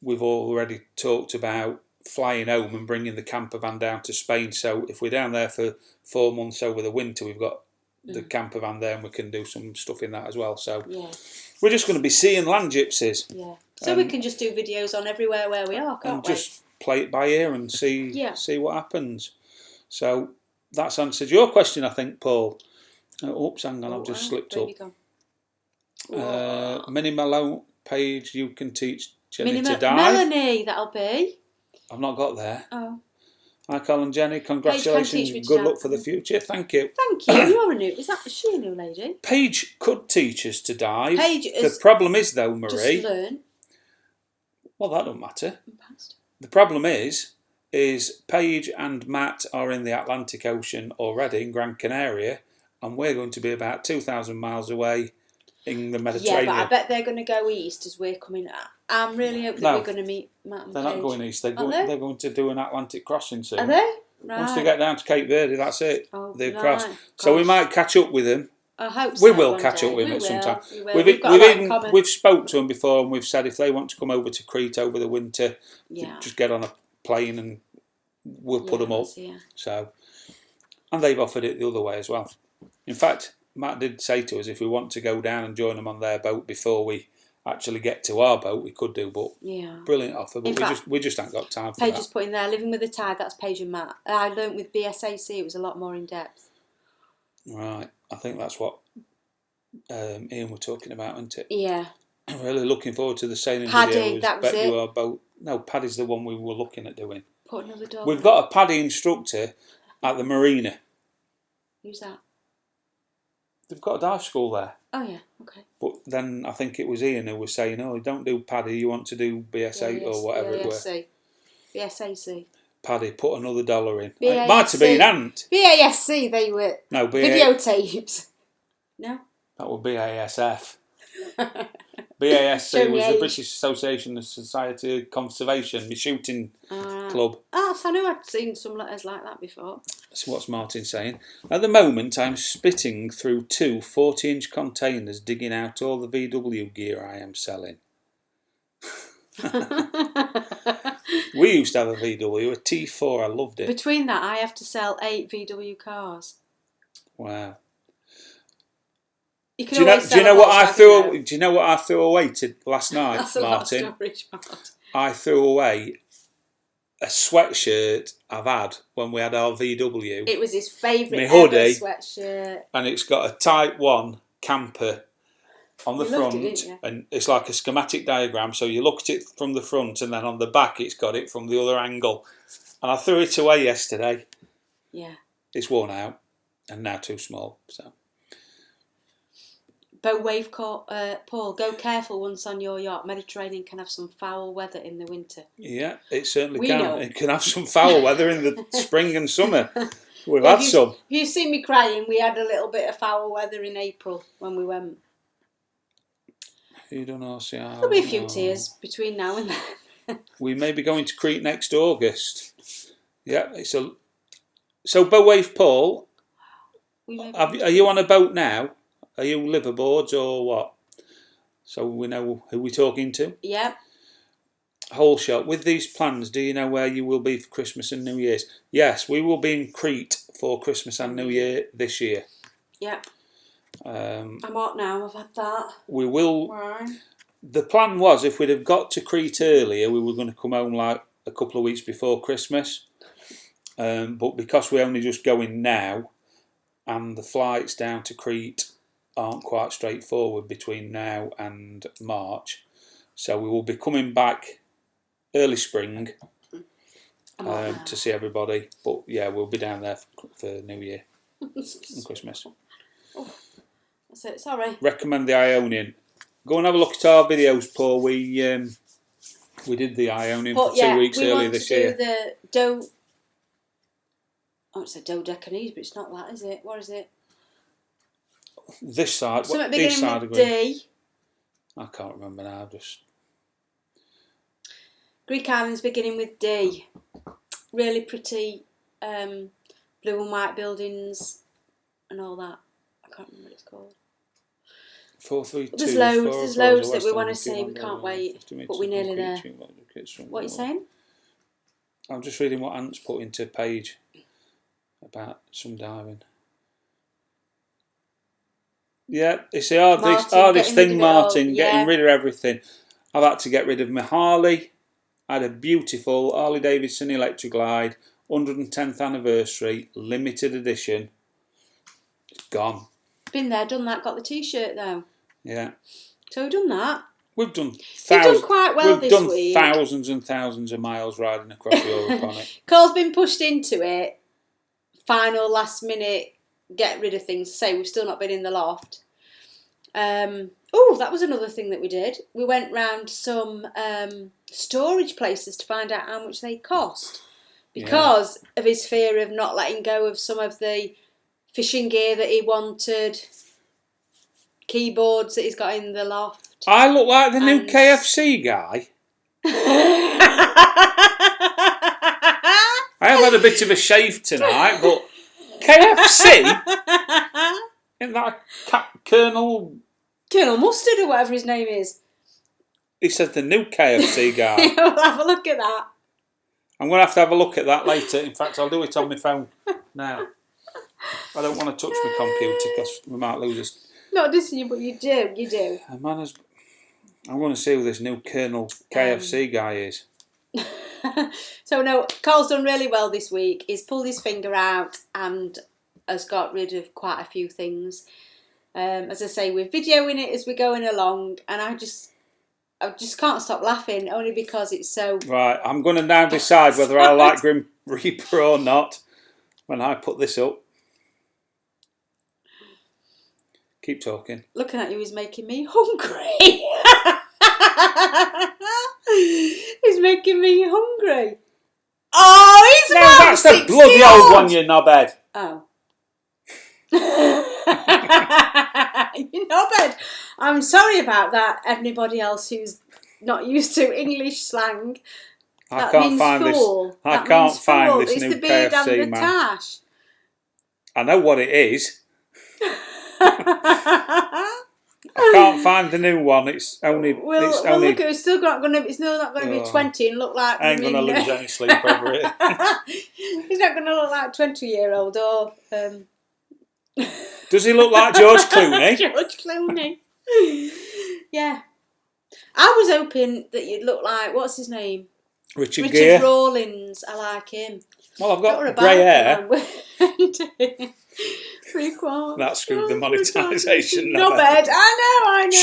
we've already talked about flying home and bringing the camper van down to Spain, so if we're down there for 4 months over the winter, we've got the camper van there and we can do some stuff in that as well. So we're just going to be seeing land gypsies. Yeah. So we can just do videos on everywhere where we are, can't we? Just play it by ear and see what happens. So that's answered your question, I think, Paul. Oops, hang on, I've just slipped up. Minnie Malone page, you can teach Jenny to dive. Melanie, that'll be. I've not got there. Oh. Hi, Colin, Jenny. Congratulations. Good luck for the future. Thank you. Thank you. You're a new. Is she a new lady? Paige could teach us to dive. The problem is, though, Marie. Just learn. Well, that don't matter. The problem is Paige and Matt are in the Atlantic Ocean already in Gran Canaria, and we're going to be about 2,000 miles away in the Yeah, Mediterranean. but I bet they're going to go east as we're coming. I'm really hoping that we're going to meet Matt and They're Paige. not going east. They're going to do an Atlantic crossing soon. Are they? Right. Once they get down to Cape Verde, that's it. Oh, They've right. crossed. So we might catch up with them. I hope so. We will catch up with them at some time. We've spoke to them before, and we've said if they want to come over to Crete over the winter, just get on a plane and we'll put them up. So, and they've offered it the other way as well. In fact, Matt did say to us if we want to go down and join them on their boat before we actually get to our boat, we could do. But brilliant offer. But we just ain't got time for Paige that. is putting there living with a tag. That's Paige and Matt. I learnt with BSAC it was a lot more in depth. Right, I think that's what Ian were talking about, isn't it? Yeah. I'm really looking forward to the sailing Paddy, videos. that was Bet it. you are boat. No, Paddy's the one we were looking at doing. Put another dog. We've got a Paddy instructor at the marina. Who's that? They've got a dive school there. Oh yeah, okay. But then I think it was Ian who was saying, "Oh, don't do Paddy. You want to do BS8 or whatever it was." BSAC. Paddy, put another $1 in. BASC. It might have been Ant. BASC, they were. No, videotapes. No? That would be BASF. BASC was the British Association of Society of Conservation, the shooting club. Oh, so I knew I'd seen some letters like that before. That's what's Martin saying. At the moment, I'm spitting through 2 40-inch containers, digging out all the VW gear I am selling. We used to have a VW, a T4. I loved it. Between that, I have to sell 8 VW cars. Wow. Do you know what I threw? Do you know what I threw away last night, That's a Martin? lot of storage, Martin. I threw away a sweatshirt I've had when we had our VW. It was his favourite hoodie, sweatshirt. And it's got a Type 1 camper on the front, didn't you? And it's like a schematic diagram. So you look at it from the front, and then on the back, it's got it from the other angle. And I threw it away yesterday. Yeah. It's worn out, and now too small. So. Bow wave call, Paul, go careful once on your yacht. Mediterranean can have some foul weather in the winter. Yeah, it certainly can. Know. It can have some foul weather in the spring and summer. We've had some. You've seen me crying. We had a little bit of foul weather in April when we went. You don't know, There'll be a few tears between now and then. We may be going to Crete next August. Yeah, so bow wave Paul. Are you on a boat now? Are you liverboards or what? So we know who we're talking to? Yep. Whole shot. With these plans, do you know where you will be for Christmas and New Year's? Yes, we will be in Crete for Christmas and New Year this year. Yep. I'm hot now, I've had that. We will. Right. The plan was if we'd have got to Crete earlier, we were going to come home like a couple of weeks before Christmas. But because we're only just going now, and the flights down to Crete aren't quite straightforward between now and March, so we will be coming back early spring to see everybody. But yeah, we'll be down there for New Year and Christmas. Oh, that's it. Sorry. Recommend the Ionian. Go and have a look at our videos, Paul. We did the Ionian for 2 weeks earlier this year. It's a dodecanese, but it's not that, is it? What is it? This side. Something this side beginning with D. I can't remember now. Greek islands beginning with D. Really pretty blue and white buildings and all that. I can't remember what it's called. 432. There's loads that we want to see. We can't wait, but we're nearly there. What are you saying? I'm just reading what Ant's put into Page about some diving. Yeah, it's the hardest thing, Martin, getting rid of everything. I've had to get rid of my Harley. I had a beautiful Harley Davidson Electroglide, 110th anniversary, limited edition. It's gone. Been there, done that, got the T-shirt though. Yeah. So we've done that. We've done quite well this week. We've done thousands and thousands of miles riding across Europe on it. Cole's been pushed into it. Final last minute, get rid of things. Say we've still not been in the loft. That was another thing that we did. We went round some storage places to find out how much they cost. Because of his fear of not letting go of some of the fishing gear that he wanted. keyboards that he's got in the loft. I look like the new KFC guy. I have had a bit of a shave tonight, but KFC? Isn't that Colonel Mustard or whatever his name is? He said the new KFC guy. We'll have a look at that. I'm going to have a look at that later. In fact, I'll do it on my phone now. I don't want to touch my computer because we might lose us. Not dissing you, but you do. You do. I'm going to see who this new Colonel KFC guy is. So no, Carl's done really well this week. He's pulled his finger out and has got rid of quite a few things. As I say, we're videoing it as we're going along, and I just can't stop laughing, only because it's so... Right, I'm going to now decide whether I like Grim Reaper or not when I put this up. Keep talking. Looking at you is making me hungry. He's making me hungry. Oh, he's no, about that's the bloody old one, you knobhead. Oh. You knobhead. I'm sorry about that, everybody else who's not used to English slang. I can't find this new the beard KFC, and the man. tash. I know what it is. I can't find the new one. It's only. Look, it's still not going to. It's still not going to be 20 and look like. I ain't going to lose any sleep over it. He's not going to look like 20-year-old or. Does he look like George Clooney? George Clooney. Yeah. I was hoping that you'd look like, what's his name? Richard Gere. Rawlins. I like him. Well, I've got grey hair. That screwed the monetisation. Not bad. I know.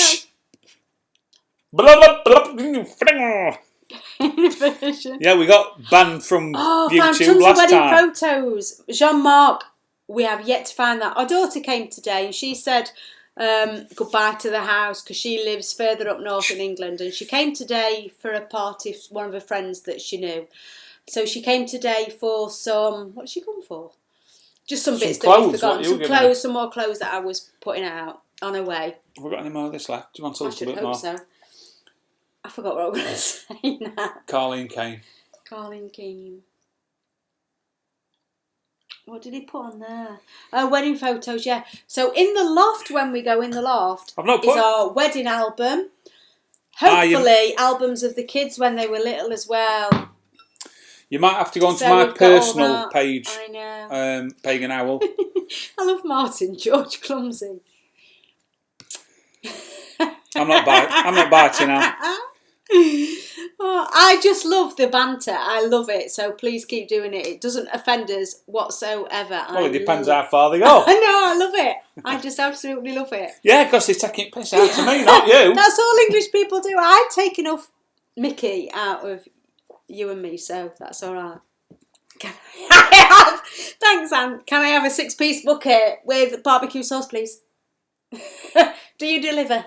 Yeah, we got banned from YouTube found tons last of wedding time. photos. Jean-Marc, we have yet to find that. Our daughter came today and she said goodbye to the house because she lives further up north in England, and she came today for a party for one of her friends that she knew. So she came today for some... What's she come for? Just some bits that we've forgotten. Some clothes, some more clothes that I was putting out on her way. Have we got any more of this left? Do you want a little bit more? I should hope so. I forgot what I was going to say now. Carleen Kane. What did he put on there? Oh, wedding photos, yeah. So in the loft, when we go in the loft, is our wedding album. Hopefully, albums of the kids when they were little as well. You might have to go onto my personal page. I know. Pagan Owl. I love Martin, George Clumsy. I'm not biting now. Oh, I just love the banter. I love it. So please keep doing it. It doesn't offend us whatsoever. Well, it depends how far they go. I know, I love it. I just absolutely love it. Yeah, because they're taking piss out of me, not you. That's all English people do. I take enough Mickey out of you and me, so that's all right. Thanks, Anne. Can I have a 6-piece bucket with barbecue sauce, please? Do you deliver?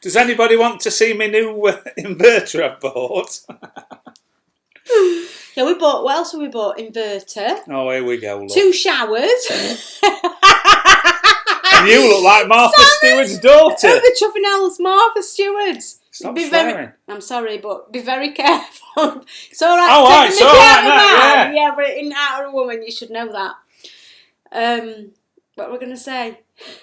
Does anybody want to see my new inverter I've bought? Yeah, we bought. What else have we bought? Inverter. Oh, here we go. Look. 2 showers. And you look like Martha Stewart's daughter. Oh, the Chuffinells, Martha Stewart's. Stop swearing. I'm sorry, but be very careful. It's all right. Oh, right, it's all right now, yeah, but in out of a woman, you should know that. What were we going to say?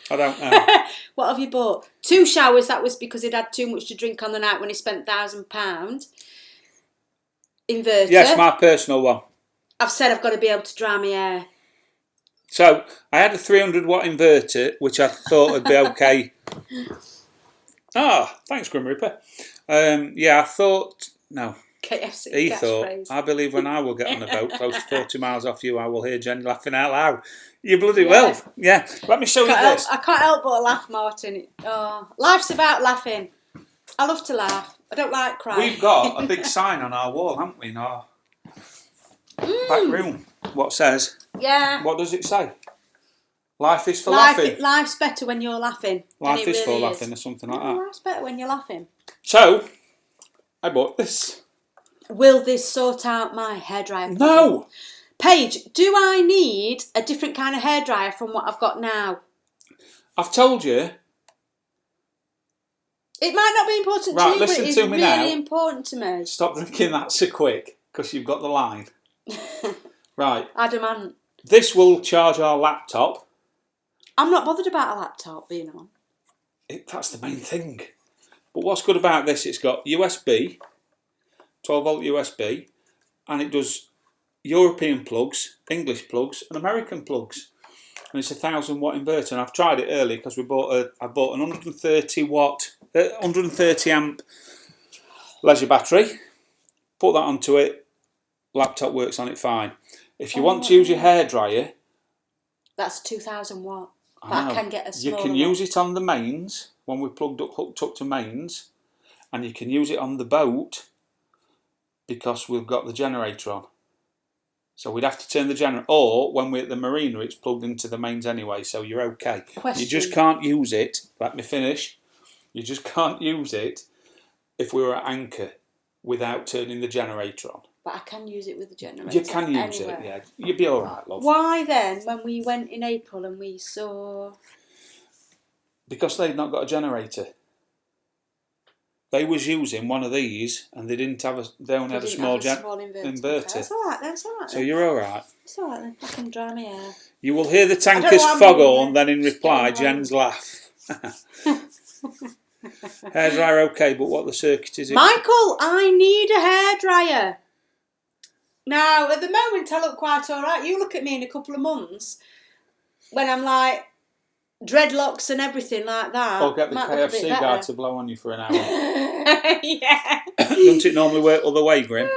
I don't know. What have you bought? 2 showers. That was because he'd had too much to drink on the night when he spent £1,000. Inverter. Yes, my personal one. I've said I've got to be able to dry my hair. So, I had a 300-watt inverter, which I thought would be okay. Thanks, Grim Reaper. Yeah, I thought... No. KFC He thought, I believe when I will get on a boat close to 40 miles off you, I will hear Jenny laughing out loud. You bloody will. Yeah. Let me show you this. I can't help but laugh, Martin. Oh, life's about laughing. I love to laugh. I don't like crying. We've got a big sign on our wall, haven't we, in our back room? What says? Yeah. What does it say? Life is for laughing. Life's better when you're laughing. Life is for laughing or something like that. Life's better when you're laughing. So, I bought this. Will this sort out my hairdryer problem? No! Paige, do I need a different kind of hairdryer from what I've got now? I've told you. It might not be important to you, but it's really important to me. Stop drinking that so quick, because you've got the line. Right. Adamant. This will charge our laptop. I'm not bothered about a laptop being on. That's the main thing. But what's good about this, it's got USB, 12-volt USB, and it does European plugs, English plugs, and American plugs. And it's a 1,000-watt inverter. And I've tried it early because I bought an 130 amp leisure battery. Put that onto it. Laptop works on it fine. If you want to use your hairdryer, that's 2,000 watt. But I can get a smaller. You can use it on the mains when we're hooked up to mains, and you can use it on the boat because we've got the generator on. So we'd have to turn the generator, or when we're at the marina, it's plugged into the mains anyway, so you're okay. Question. You just can't use it. Let me finish. You just can't use it if we were at anchor without turning the generator on. But I can use it with the generator. You can use it, yeah. You'll be all right, love. Why then, when we went in April and we saw... Because they'd not got a generator. They was using one of these, and they didn't have they only had a small inverter. Okay, that's all right. That's all right. So you're all right. It's all right then. I can dry my hair. You will hear the tanker's foghorn. Then in reply, Jen's laugh. Hairdryer okay, but what the circuit is it? Michael, I need a hairdryer. Now, at the moment, I look quite all right. You look at me in a couple of months when I'm like dreadlocks and everything like that. Or get the KFC guy to blow on you for an hour. Yeah. Doesn't it normally work other way, Grim?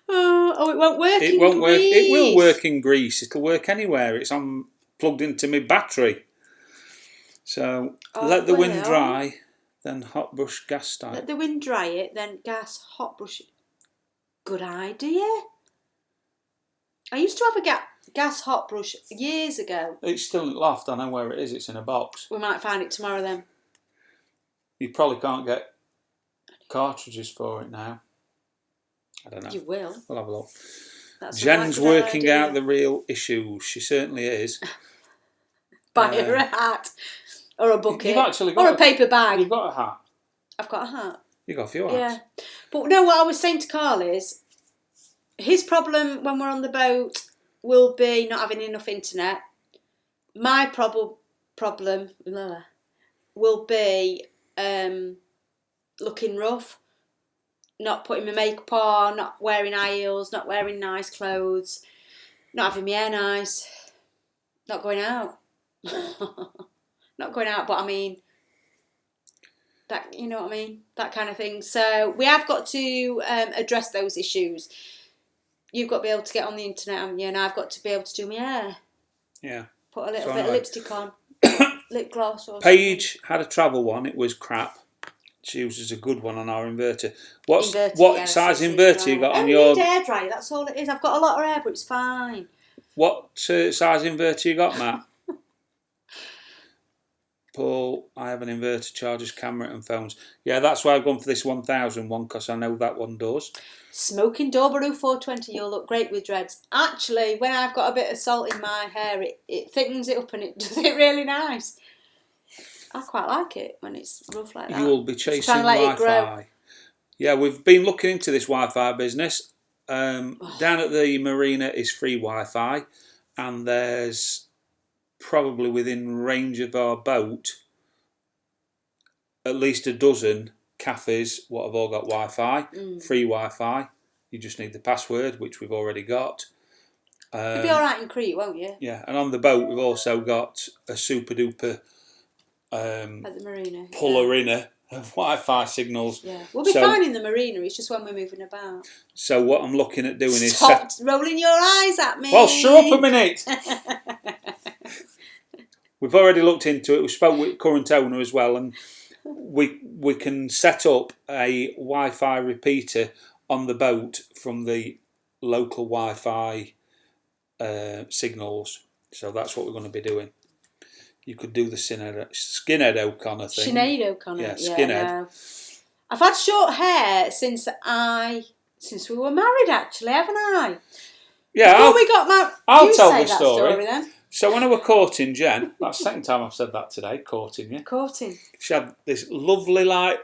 Oh, it won't work in won't Greece. Work. It will work in Greece. It'll work anywhere. It's plugged into my battery. So let the wind dry, then hot brush gas style. Let the wind dry it, then gas hot brush it. Good idea. I used to have a gas hot brush years ago. It's still in the loft. I know where it is. It's in a box. We might find it tomorrow then. You probably can't get cartridges for it now. I don't know. You will. We'll have a look. That's Jen's working out the real issues. She certainly is. Buy her a hat. Or a bucket. You've actually got a paper bag. You've got a hat. I've got a hat. You've got a few hats. Yeah. But no, what I was saying to Carl is, his problem when we're on the boat will be not having enough internet. My problem will be looking rough, not putting my makeup on, not wearing high heels, not wearing nice clothes, not having my hair nice, not going out. Not going out, but I mean, that, you know what I mean? That kind of thing. So we have got to address those issues. You've got to be able to get on the internet, haven't you? And I've got to be able to do my hair. Yeah. Put a little bit of lipstick on. Lip gloss or Paige had a travel one. It was crap. She uses a good one on our inverter. What size inverter you got on your... I need hair dryer, that's all it is. I've got a lot of hair, but it's fine. What size inverter you got, Matt? Paul, I have an inverter, charges camera and phones. Yeah, that's why I've gone for this 1,000 one, because I know that one does. Smoking Dorbaroo 420, you'll look great with dreads. Actually, when I've got a bit of salt in my hair, it thickens it up and it does it really nice. I quite like it when it's rough like that. You will be chasing Wi-Fi. Yeah, we've been looking into this Wi-Fi business. Down at the marina is free Wi-Fi, and there's probably within range of our boat at least a dozen cafes what have all got Wi-Fi, free Wi-Fi. You just need the password, which we've already got. You'll be all right in Crete, won't you? Yeah, and on the boat we've also got a super duper at the marina, puller inner of Wi-Fi signals. Yeah, we'll be fine in the marina. It's just when we're moving about. So what I'm looking at doing is stop rolling your eyes at me. Well, shut up a minute. We've already looked into it. We spoke with current owner as well, and we can set up a Wi-Fi repeater on the boat from the local Wi-Fi signals. So that's what we're going to be doing. You could do the Skinhead O'Connor thing. Sinead O'Connor. Yeah, Skinhead. No. I've had short hair since we were married, actually, haven't I? Yeah, Before we got married, I'll you tell say the that story. then. So when I was courting Jen, that's the second time I've said that today, courting you. Courting. She had this lovely, like,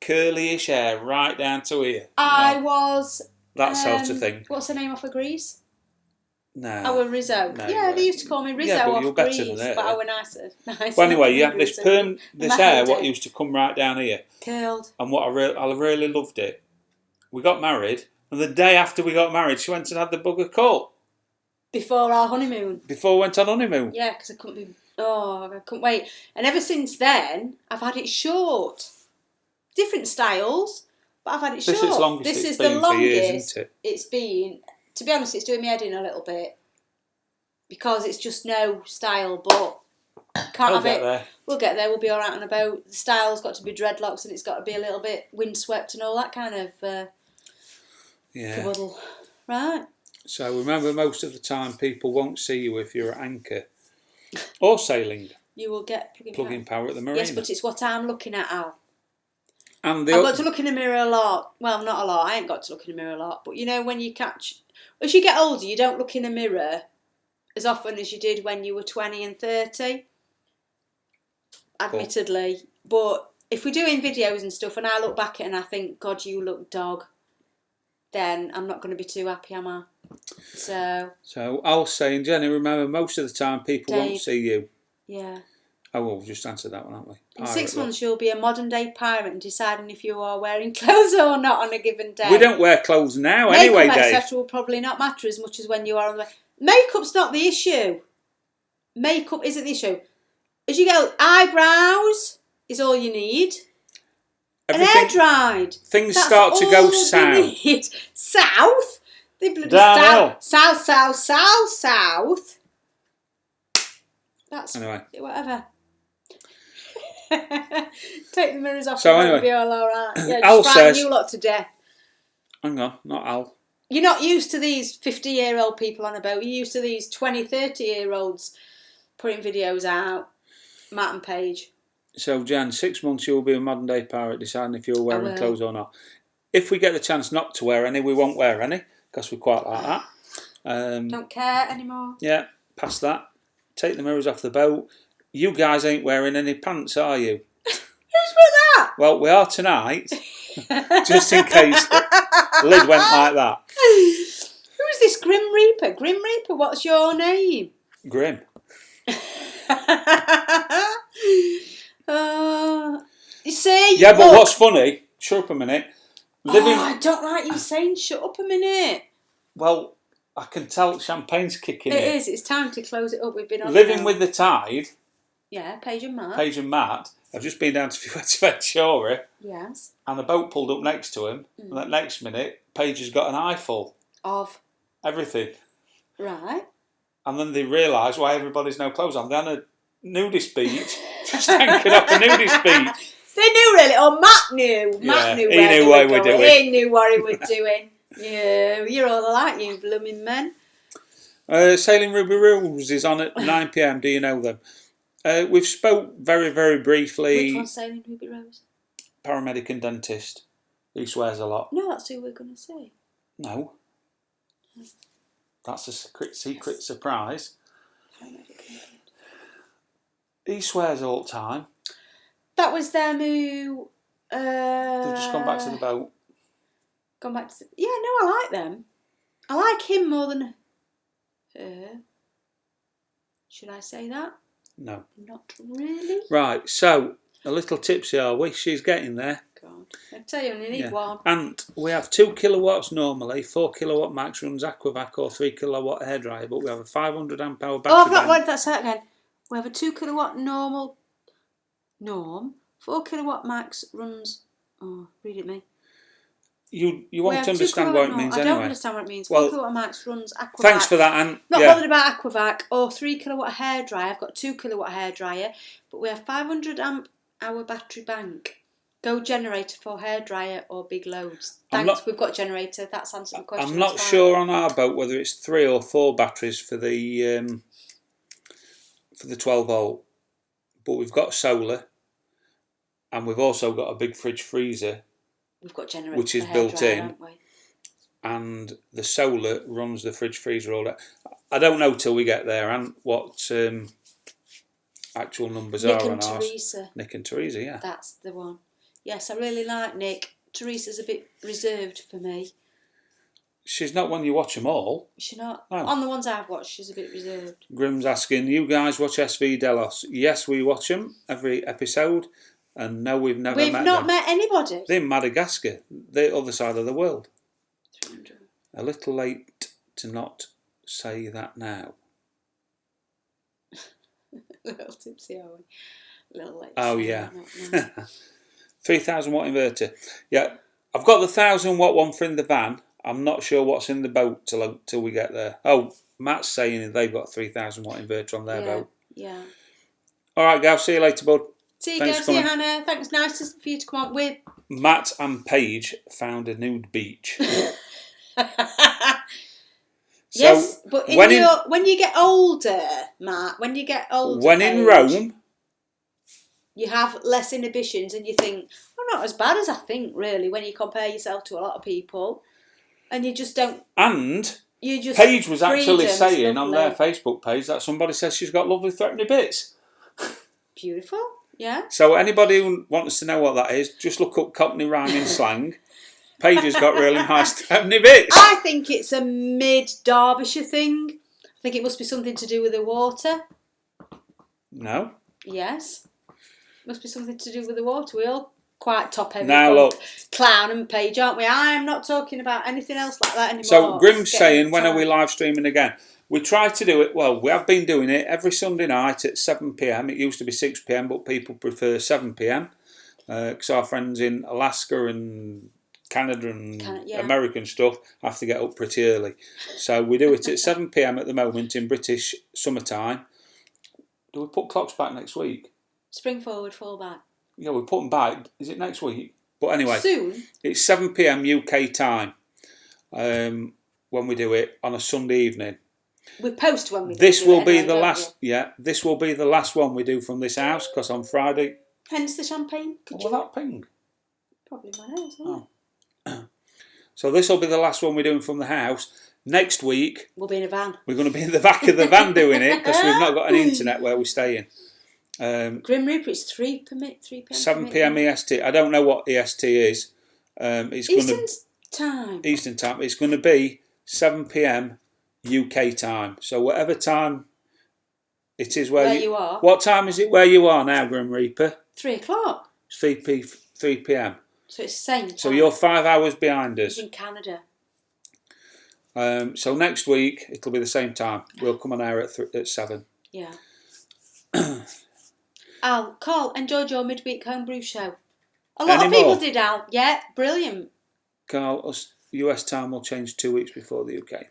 curly-ish hair right down to here. I was... That sort of thing. What's the name off of Greece? No. Oh, a Rizzo. No, yeah, they used to call me Rizzo but off you're better Greece, than her. but I were nicer. Well, anyway, you had this hair, what used to come right down here. Curled. And what I really loved it. We got married, and the day after we got married, she went and had the bugger cut. Before our honeymoon. Before we went on honeymoon. Yeah, because I couldn't wait. And ever since then, I've had it short. Different styles, but I've had it short. This is the longest it's been for years, isn't it? It's been, to be honest, it's doing my head in a little bit. Because it's just no style, but can't have it. There. We'll get there, we'll be alright and about. The style's got to be dreadlocks and it's got to be a little bit windswept and all that kind of caboodle. Right. So remember, most of the time people won't see you if you're at anchor or sailing. You will get plug-in power at the marina. Yes, but it's what I'm looking at, Al. And I've got to look in the mirror a lot. Well, not a lot. I ain't got to look in the mirror a lot. But you know, when you as you get older, you don't look in the mirror as often as you did when you were 20 and 30. Admittedly. But if we're doing videos and stuff and I look back at it and I think, God, you look dog, then I'm not going to be too happy, am I? So I was saying, Jenny, remember, most of the time people won't see you. Yeah. Oh, well, we've just answered that one, haven't we? In 6 months, you'll be a modern-day pirate and deciding if you are wearing clothes or not on a given day. We don't wear clothes now anyway, Dave. Makeup, etc. will probably not matter as much as when you are on the way. Makeup's not the issue. Makeup isn't the issue. As you go, eyebrows is all you need. Everything, and hair dried. Things start to go south. South? The bloody south. That's anyway. Whatever. Take the mirrors off so and anyway, it'll be all alright. Yeah, Al just frighten says, you lot to death. Hang on, not Al. You're not used to these 50-year-old people on a boat. You're used to these 20, 30-year-olds putting videos out. Matt and Paige. So, Jan, 6 months you'll be a modern day pirate deciding if you're wearing clothes or not. If we get the chance not to wear any, we won't wear any because we quite like that. Don't care anymore. Yeah, past that. Take the mirrors off the boat. You guys ain't wearing any pants, are you? Who's put that? Well, we are tonight. Just in case the lid went like that. Who's this Grim Reaper? Grim Reaper, what's your name? Grim. You see? Yeah, but what's funny, shut up a minute. I don't like you saying shut up a minute. Well, I can tell champagne's kicking in. It is, it's time to close it up. We've been on Living with the Tide. Yeah, Paige and Matt. I've just been down to Ventura. Yes. And the boat pulled up next to him. And that next minute, Paige has got an eyeful. Of? Everything. Right. And then they realised why everybody's no clothes on. They're on a nudist beach. Just anchored off a nudist beach. They knew really, or Matt knew. Matt knew he knew what he was doing. He knew what he was doing. Yeah, you're all alike, you blooming men. Sailing Ruby Rose is on at 9 p.m. Do you know them? We've spoke very, very briefly. Which one's Sailing Ruby Rose? Paramedic and dentist. He swears a lot. No, that's who we're going to say. No. That's a secret surprise. He swears all the time. That was them who... They've just gone back to the boat. Gone back to... Yeah, no, I like them. I like him more than her. Should I say that? No. Not really. Right, so, a little tipsy are we? She's getting there. God. I tell you, only need one. And we have 2 kilowatts normally, 4 kilowatt max runs Aquavac or 3 kilowatt hairdryer, but we have a 500 amp hour battery. Oh, I've not read that again. We have a 2 kilowatt norm, 4 kilowatt max runs. Oh, read it me. You won't understand what it means anyway. I don't understand what it means. 4 kilowatt max runs Aquavac. Thanks for that, Anne. Not bothered about Aquavac or 3 kilowatt hairdryer. I've got 2 kilowatt hairdryer, but we have 500 amp hour battery bank. Go generator for hairdryer or big loads. Thanks, we've got generator. That's answered the question. I'm not sure on our boat whether it's 3 or 4 batteries for the 12 volt, but we've got solar, and we've also got a big fridge freezer. We've got generator, which is built in, and the solar runs the fridge freezer all day. I don't know till we get there and what actual numbers Nick are and on ours. Teresa. Nick and Teresa, yeah. That's the one. Yes, I really like Nick. Teresa's a bit reserved for me. She's not one you watch them all. She's not. No. On the ones I've watched, she's a bit reserved. Grim's asking, you guys watch SV Delos? Yes, we watch them every episode. And no, we've never met them. We've not met anybody. They're in Madagascar, the other side of the world. 300. A little late to not say that now. A little tipsy, are we? A little late. Oh, yeah. 3,000 watt inverter. Yeah, I've got the 1,000 watt one for in the van. I'm not sure what's in the boat till we get there. Oh, Matt's saying they've got a 3,000 watt inverter on their boat. Yeah. All right, Gav, see you later, bud. See you, Gav. See you, Hannah. Thanks. Nice for you to come on with. Matt and Paige found a nude beach. Yes, but when you get older, Matt, when you get older, when in Rome, you have less inhibitions, and you think, "I'm not as bad as I think." Really, when you compare yourself to a lot of people, and you just don't. And you just Paige was actually saying lovely. on their Facebook page that somebody says she's got lovely threatening bits. Beautiful, yeah. So anybody who wants to know what that is, just look up Cockney rhyming slang. Paige has got really nice threatening bits. I think it's a mid-Derbyshire thing. I think it must be something to do with the water. No. Yes. Must be something to do with the water. We all quite top-heavy. Now look. Clown and Paige, aren't we? I'm not talking about anything else like that anymore. So Grim's saying, when are we live streaming again? We try to do it, well, we have been doing it every Sunday night at 7 p.m. It used to be 6 p.m, but people prefer 7 p.m. Because our friends in Alaska and Canada and American stuff have to get up pretty early. So we do it at 7 p.m. at the moment in British summertime. Do we put clocks back next week? Spring forward, fall back. Yeah, we put them back. Is it next week? But anyway, soon. It's 7 p.m. UK time when we do it on a Sunday evening. We post when we do this will be anyway, the last. Yeah, this will be the last one we do from this house because on Friday. Hence the champagne. That ping? Probably my nose. Oh. So this will be the last one we're doing from the house. Next week we'll be in a van. We're going to be in the back of the van doing it because we've not got any internet where we're staying. Grim Reaper, it's 3 p.m. 7 p.m. EST. I don't know what EST is. It's Eastern time. It's going to be 7 p.m. UK time. So whatever time it is where you are. What time is it where you are now, Grim Reaper? 3 o'clock. It's 3 p.m. So it's the same time. So you're 5 hours behind us. It's in Canada. So next week it'll be the same time. We'll come on air at 7. Yeah. Al, Carl, enjoyed your midweek homebrew show. A lot of people did, Al. Yeah, brilliant. Carl, US time will change 2 weeks before the UK.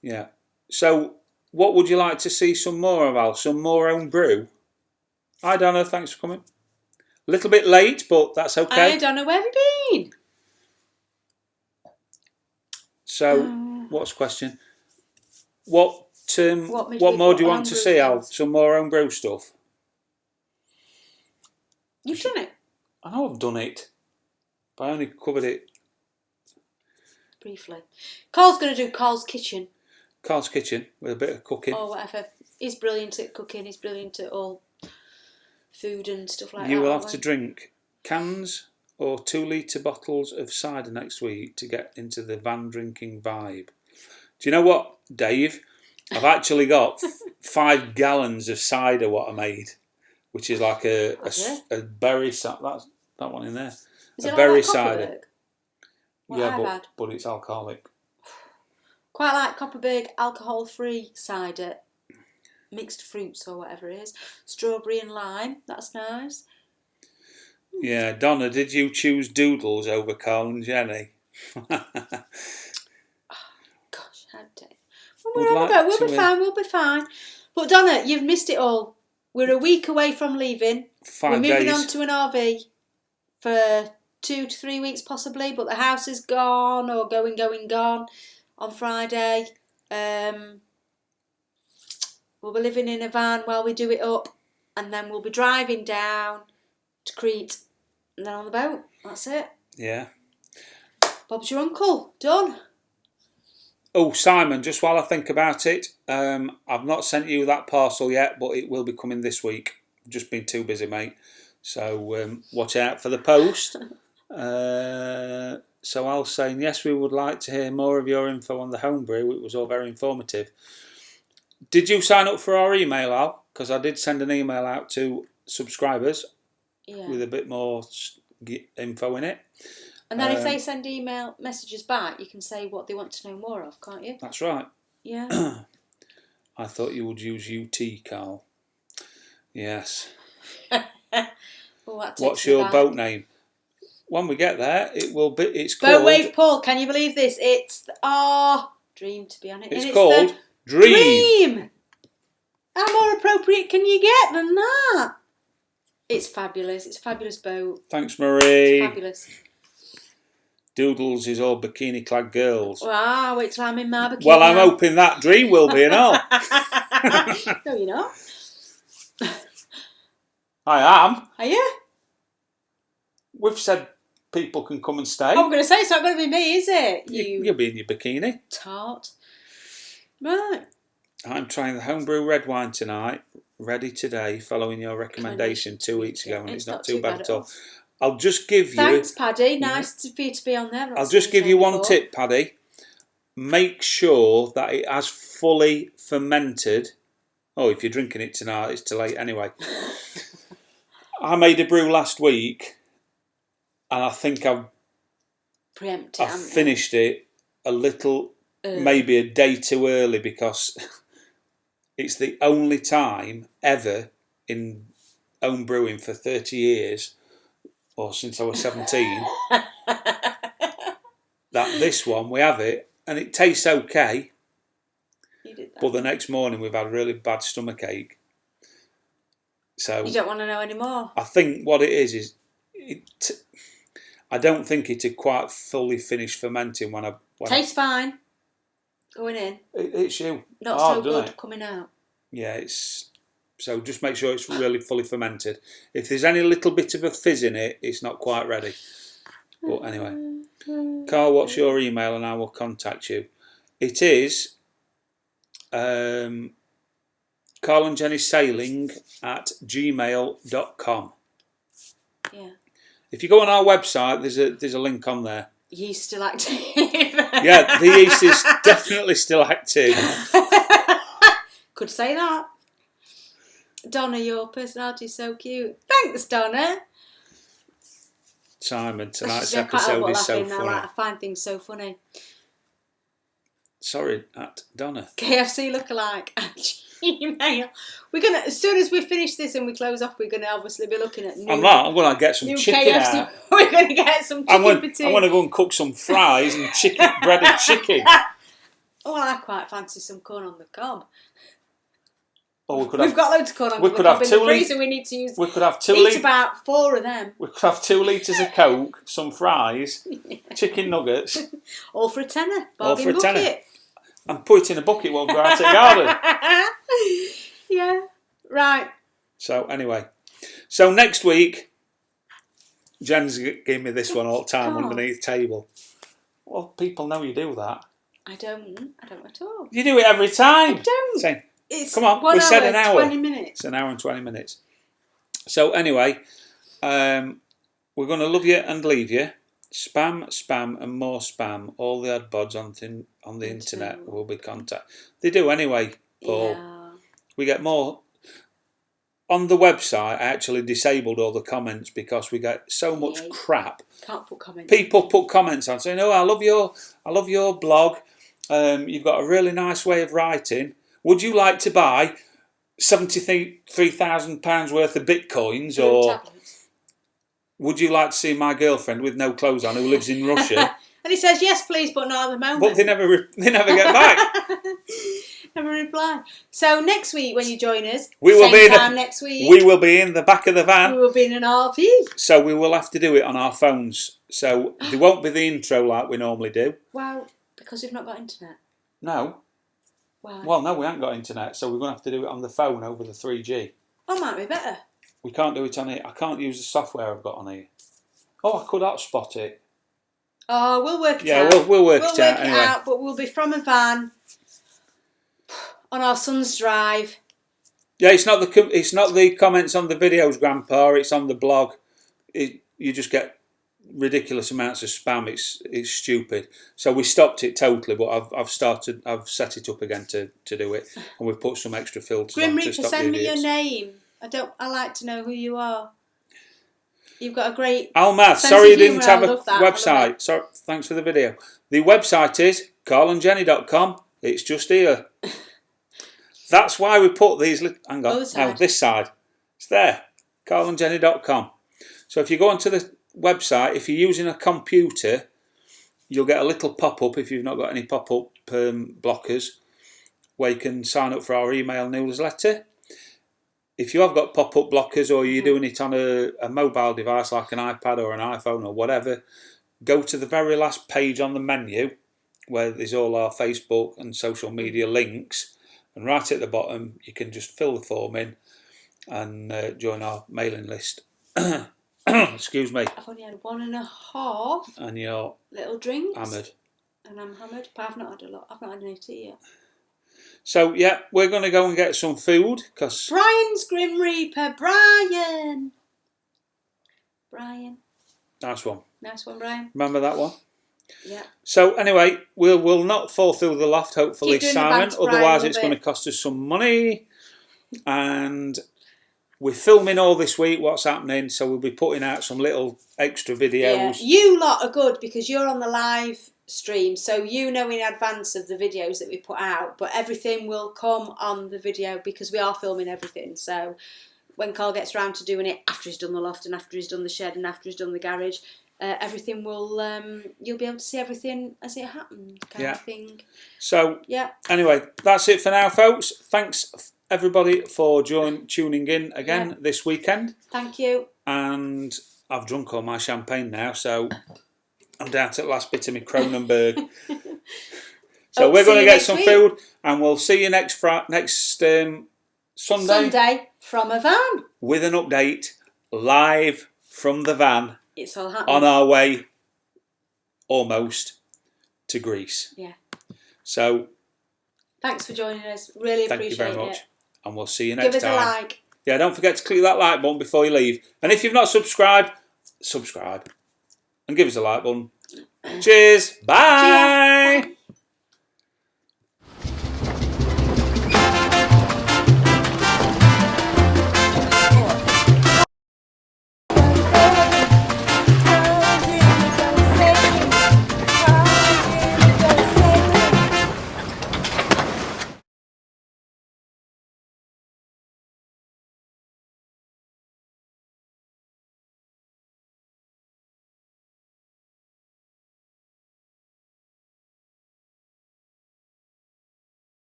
Yeah. So, what would you like to see some more of, Al? Some more home brew? Hi, Donna. Thanks for coming. A little bit late, but that's okay. Hi, Donna. Where have you been? So, what's the question? What more do you want to see, Al? Some more home brew stuff? You've done it. I know I've done it, but I only covered it briefly. Carl's going to do Carl's Kitchen. Carl's Kitchen with a bit of cooking. Or whatever. He's brilliant at cooking. He's brilliant at all food and stuff like that. You will have to drink cans or 2-litre bottles of cider next week to get into the van drinking vibe. Do you know what, Dave? I've actually got 5 gallons of cider what I made, which is like a berry cider. That's that one in there. Is a it berry like cider. Yeah, but it's alcoholic. Quite like Copperberg alcohol-free cider, mixed fruits or whatever it is. Strawberry and lime. That's nice. Yeah, Donna, did you choose Doodles over Carl and Jenny? Oh, gosh, how dare you. We'll be fine. But Donna, you've missed it all. We're a week away from leaving. 5 We're moving days. on to an RV for 2 to 3 weeks possibly, but the house is gone or gone on Friday. We'll be living in a van while we do it up, and then we'll be driving down to Crete and then on the boat. That's it. Yeah. Bob's your uncle. Done. Oh, Simon, just while I think about it, I've not sent you that parcel yet, but it will be coming this week. I've just been too busy, mate. So watch out for the post. So Al's saying, yes, we would like to hear more of your info on the homebrew. It was all very informative. Did you sign up for our email, Al? Because I did send an email out to subscribers with a bit more info in it. And then if they send email messages back, you can say what they want to know more of, can't you? That's right. Yeah. I thought you would use UT, Carl. Yes. Well, what's your boat name? When we get there, it will be. It's Boat called Wave Paul. Can you believe this? It's our dream to be on it. It's called Dream. How more appropriate can you get than that? It's fabulous. It's a fabulous boat. Thanks, Marie. It's fabulous. Doodles is all bikini-clad girls. Wow, wait till I'm in my bikini. Well, I'm hoping that Dream will be and all. No, you're not. I am. Are you? We've said people can come and stay. I'm going to say it's not going to be me, is it? You'll be in your bikini. Tart. Right. I'm trying the homebrew red wine tonight. Ready today, following your recommendation 2 weeks ago, and it's not too bad at all. I'll just give you... Thanks, Paddy. Nice for you to be on there. I'll just give you one tip, Paddy. Make sure that it has fully fermented. Oh, if you're drinking it tonight, it's too late anyway. I made a brew last week, and I think I've finished it a little, maybe a day too early, because it's the only time ever in home brewing for 30 years, or since I was 17, that this one, we have it, and it tastes okay. You did that. But the next morning we've had really bad stomachache. So you don't want to know anymore. I think what it is I don't think it had quite fully finished fermenting when Tastes fine. Going in. It's you. Not so good coming out. Yeah, so just make sure it's really fully fermented. If there's any little bit of a fizz in it, it's not quite ready. But anyway, Carl, what's your email and I will contact you. It is Carl and Jenny Sailing at gmail.com. Yeah. If you go on our website, there's a link on there. Yeast still active. Yeah, the yeast is definitely still active. Could say that. Donna, your personality is so cute. Thanks, Donna. Simon, tonight's episode is so funny. I find things so funny. Sorry, at Donna. KFC lookalike at Gmail. We're gonna, as soon as we finish this and we close off, we're gonna obviously be looking at new. I'm gonna get some chicken KFC. out. We're gonna get some chicken for tea. I'm gonna go and cook some fries and breaded chicken. Oh, well, I quite fancy some corn on the cob. Oh, We've got loads of corn on the cob in the freezer. We need to use. We could have eat about 4 of them. We could have 2 litres of Coke, some fries, chicken nuggets. All for a tenner. All for a bucket. tenner. And put it in a bucket while we go out to the garden. Yeah. Right. So anyway, next week, Jen's gave me this one all the time underneath the table. Well, people know you do that. I don't at all. You do it every time. I don't. Saying, it's come on, we said an hour. 20 minutes. It's an hour and 20 minutes. So anyway, we're going to love you and leave you. Spam, and more spam. All the odd bods on the internet will be contact. They do anyway, Paul. Yeah. We get more. On the website, I actually disabled all the comments because we get so much crap. Can't put comments. People put comments on saying, "Oh, I love your blog. You've got a really nice way of writing. Would you like to buy £73,000 worth of bitcoins, or would you like to see my girlfriend with no clothes on who lives in Russia?" And he says, "Yes, please, but not at the moment." But they never get back. Never reply. So next week when you join us, next week, we will be in the back of the van. We will be in an RV. So we will have to do it on our phones. So there won't be the intro like we normally do. Well, because we've not got internet. No. Why? Well, no, we haven't got internet, so we're going to have to do it on the phone over the 3G. Oh, might be better. We can't do it on here. I can't use the software I've got on here. Oh, I could hotspot it. Oh, we'll work it out. Yeah, we'll work it out anyway. But we'll be from a van on our son's drive. Yeah, it's not the comments on the videos, Grandpa. It's on the blog. You just get ridiculous amounts of spam. It's stupid. So we stopped it totally, but I've set it up again to do it, and we've put some extra filters Grim on Reaper, to stop send the me idiots. your name. I like to know who you are. You've got a great Almath, sorry you didn't have a website. Sorry, thanks for the video. The website is carlandjenny.com. It's just here. That's why we put these. Hang on, no, this side. It's there. carlandjenny.com. So if you go onto the website, if you're using a computer, you'll get a little pop-up if you've not got any pop-up blockers, where you can sign up for our email newsletter. If you have got pop-up blockers, or you're doing it on a mobile device like an iPad or an iPhone or whatever, go to the very last page on the menu where there's all our Facebook and social media links, and right at the bottom you can just fill the form in and join our mailing list. Excuse me. I've only had 1.5. And you're little drinks. Hammered. And I'm hammered, but I've not had a lot. I've not had any tea yet. So yeah, we're going to go and get some food because Brian's Grim Reaper. Brian. Nice one. Nice one, Brian. Remember that one? Yeah. So anyway, we'll not fall through the loft, hopefully, Simon. Otherwise, it's going to cost us some money. And we're filming all this week what's happening, so we'll be putting out some little extra videos. Yeah. You lot are good because you're on the live stream, so you know in advance of the videos that we put out, but everything will come on the video because we are filming everything. So when Carl gets around to doing it, after he's done the loft and after he's done the shed and after he's done the garage, everything will you'll be able to see everything as it happens, kind of thing. So yeah, anyway, that's it for now, folks. Thanks everybody for tuning in again this weekend. Thank you. And I've drunk all my champagne now, so I'm down to the last bit of my Kronenberg. So we're going to get some food, and we'll see you next Sunday. Sunday from a van. With an update live from the van. It's all happening. On our way almost to Greece. Yeah. So thanks for joining us. Really appreciate it. Thank you very much. And we'll see you next time. Give us a like. Yeah, don't forget to click that like button before you leave. And if you've not subscribed, subscribe. And give us a like button. Cheers. Bye. Cheers. Bye.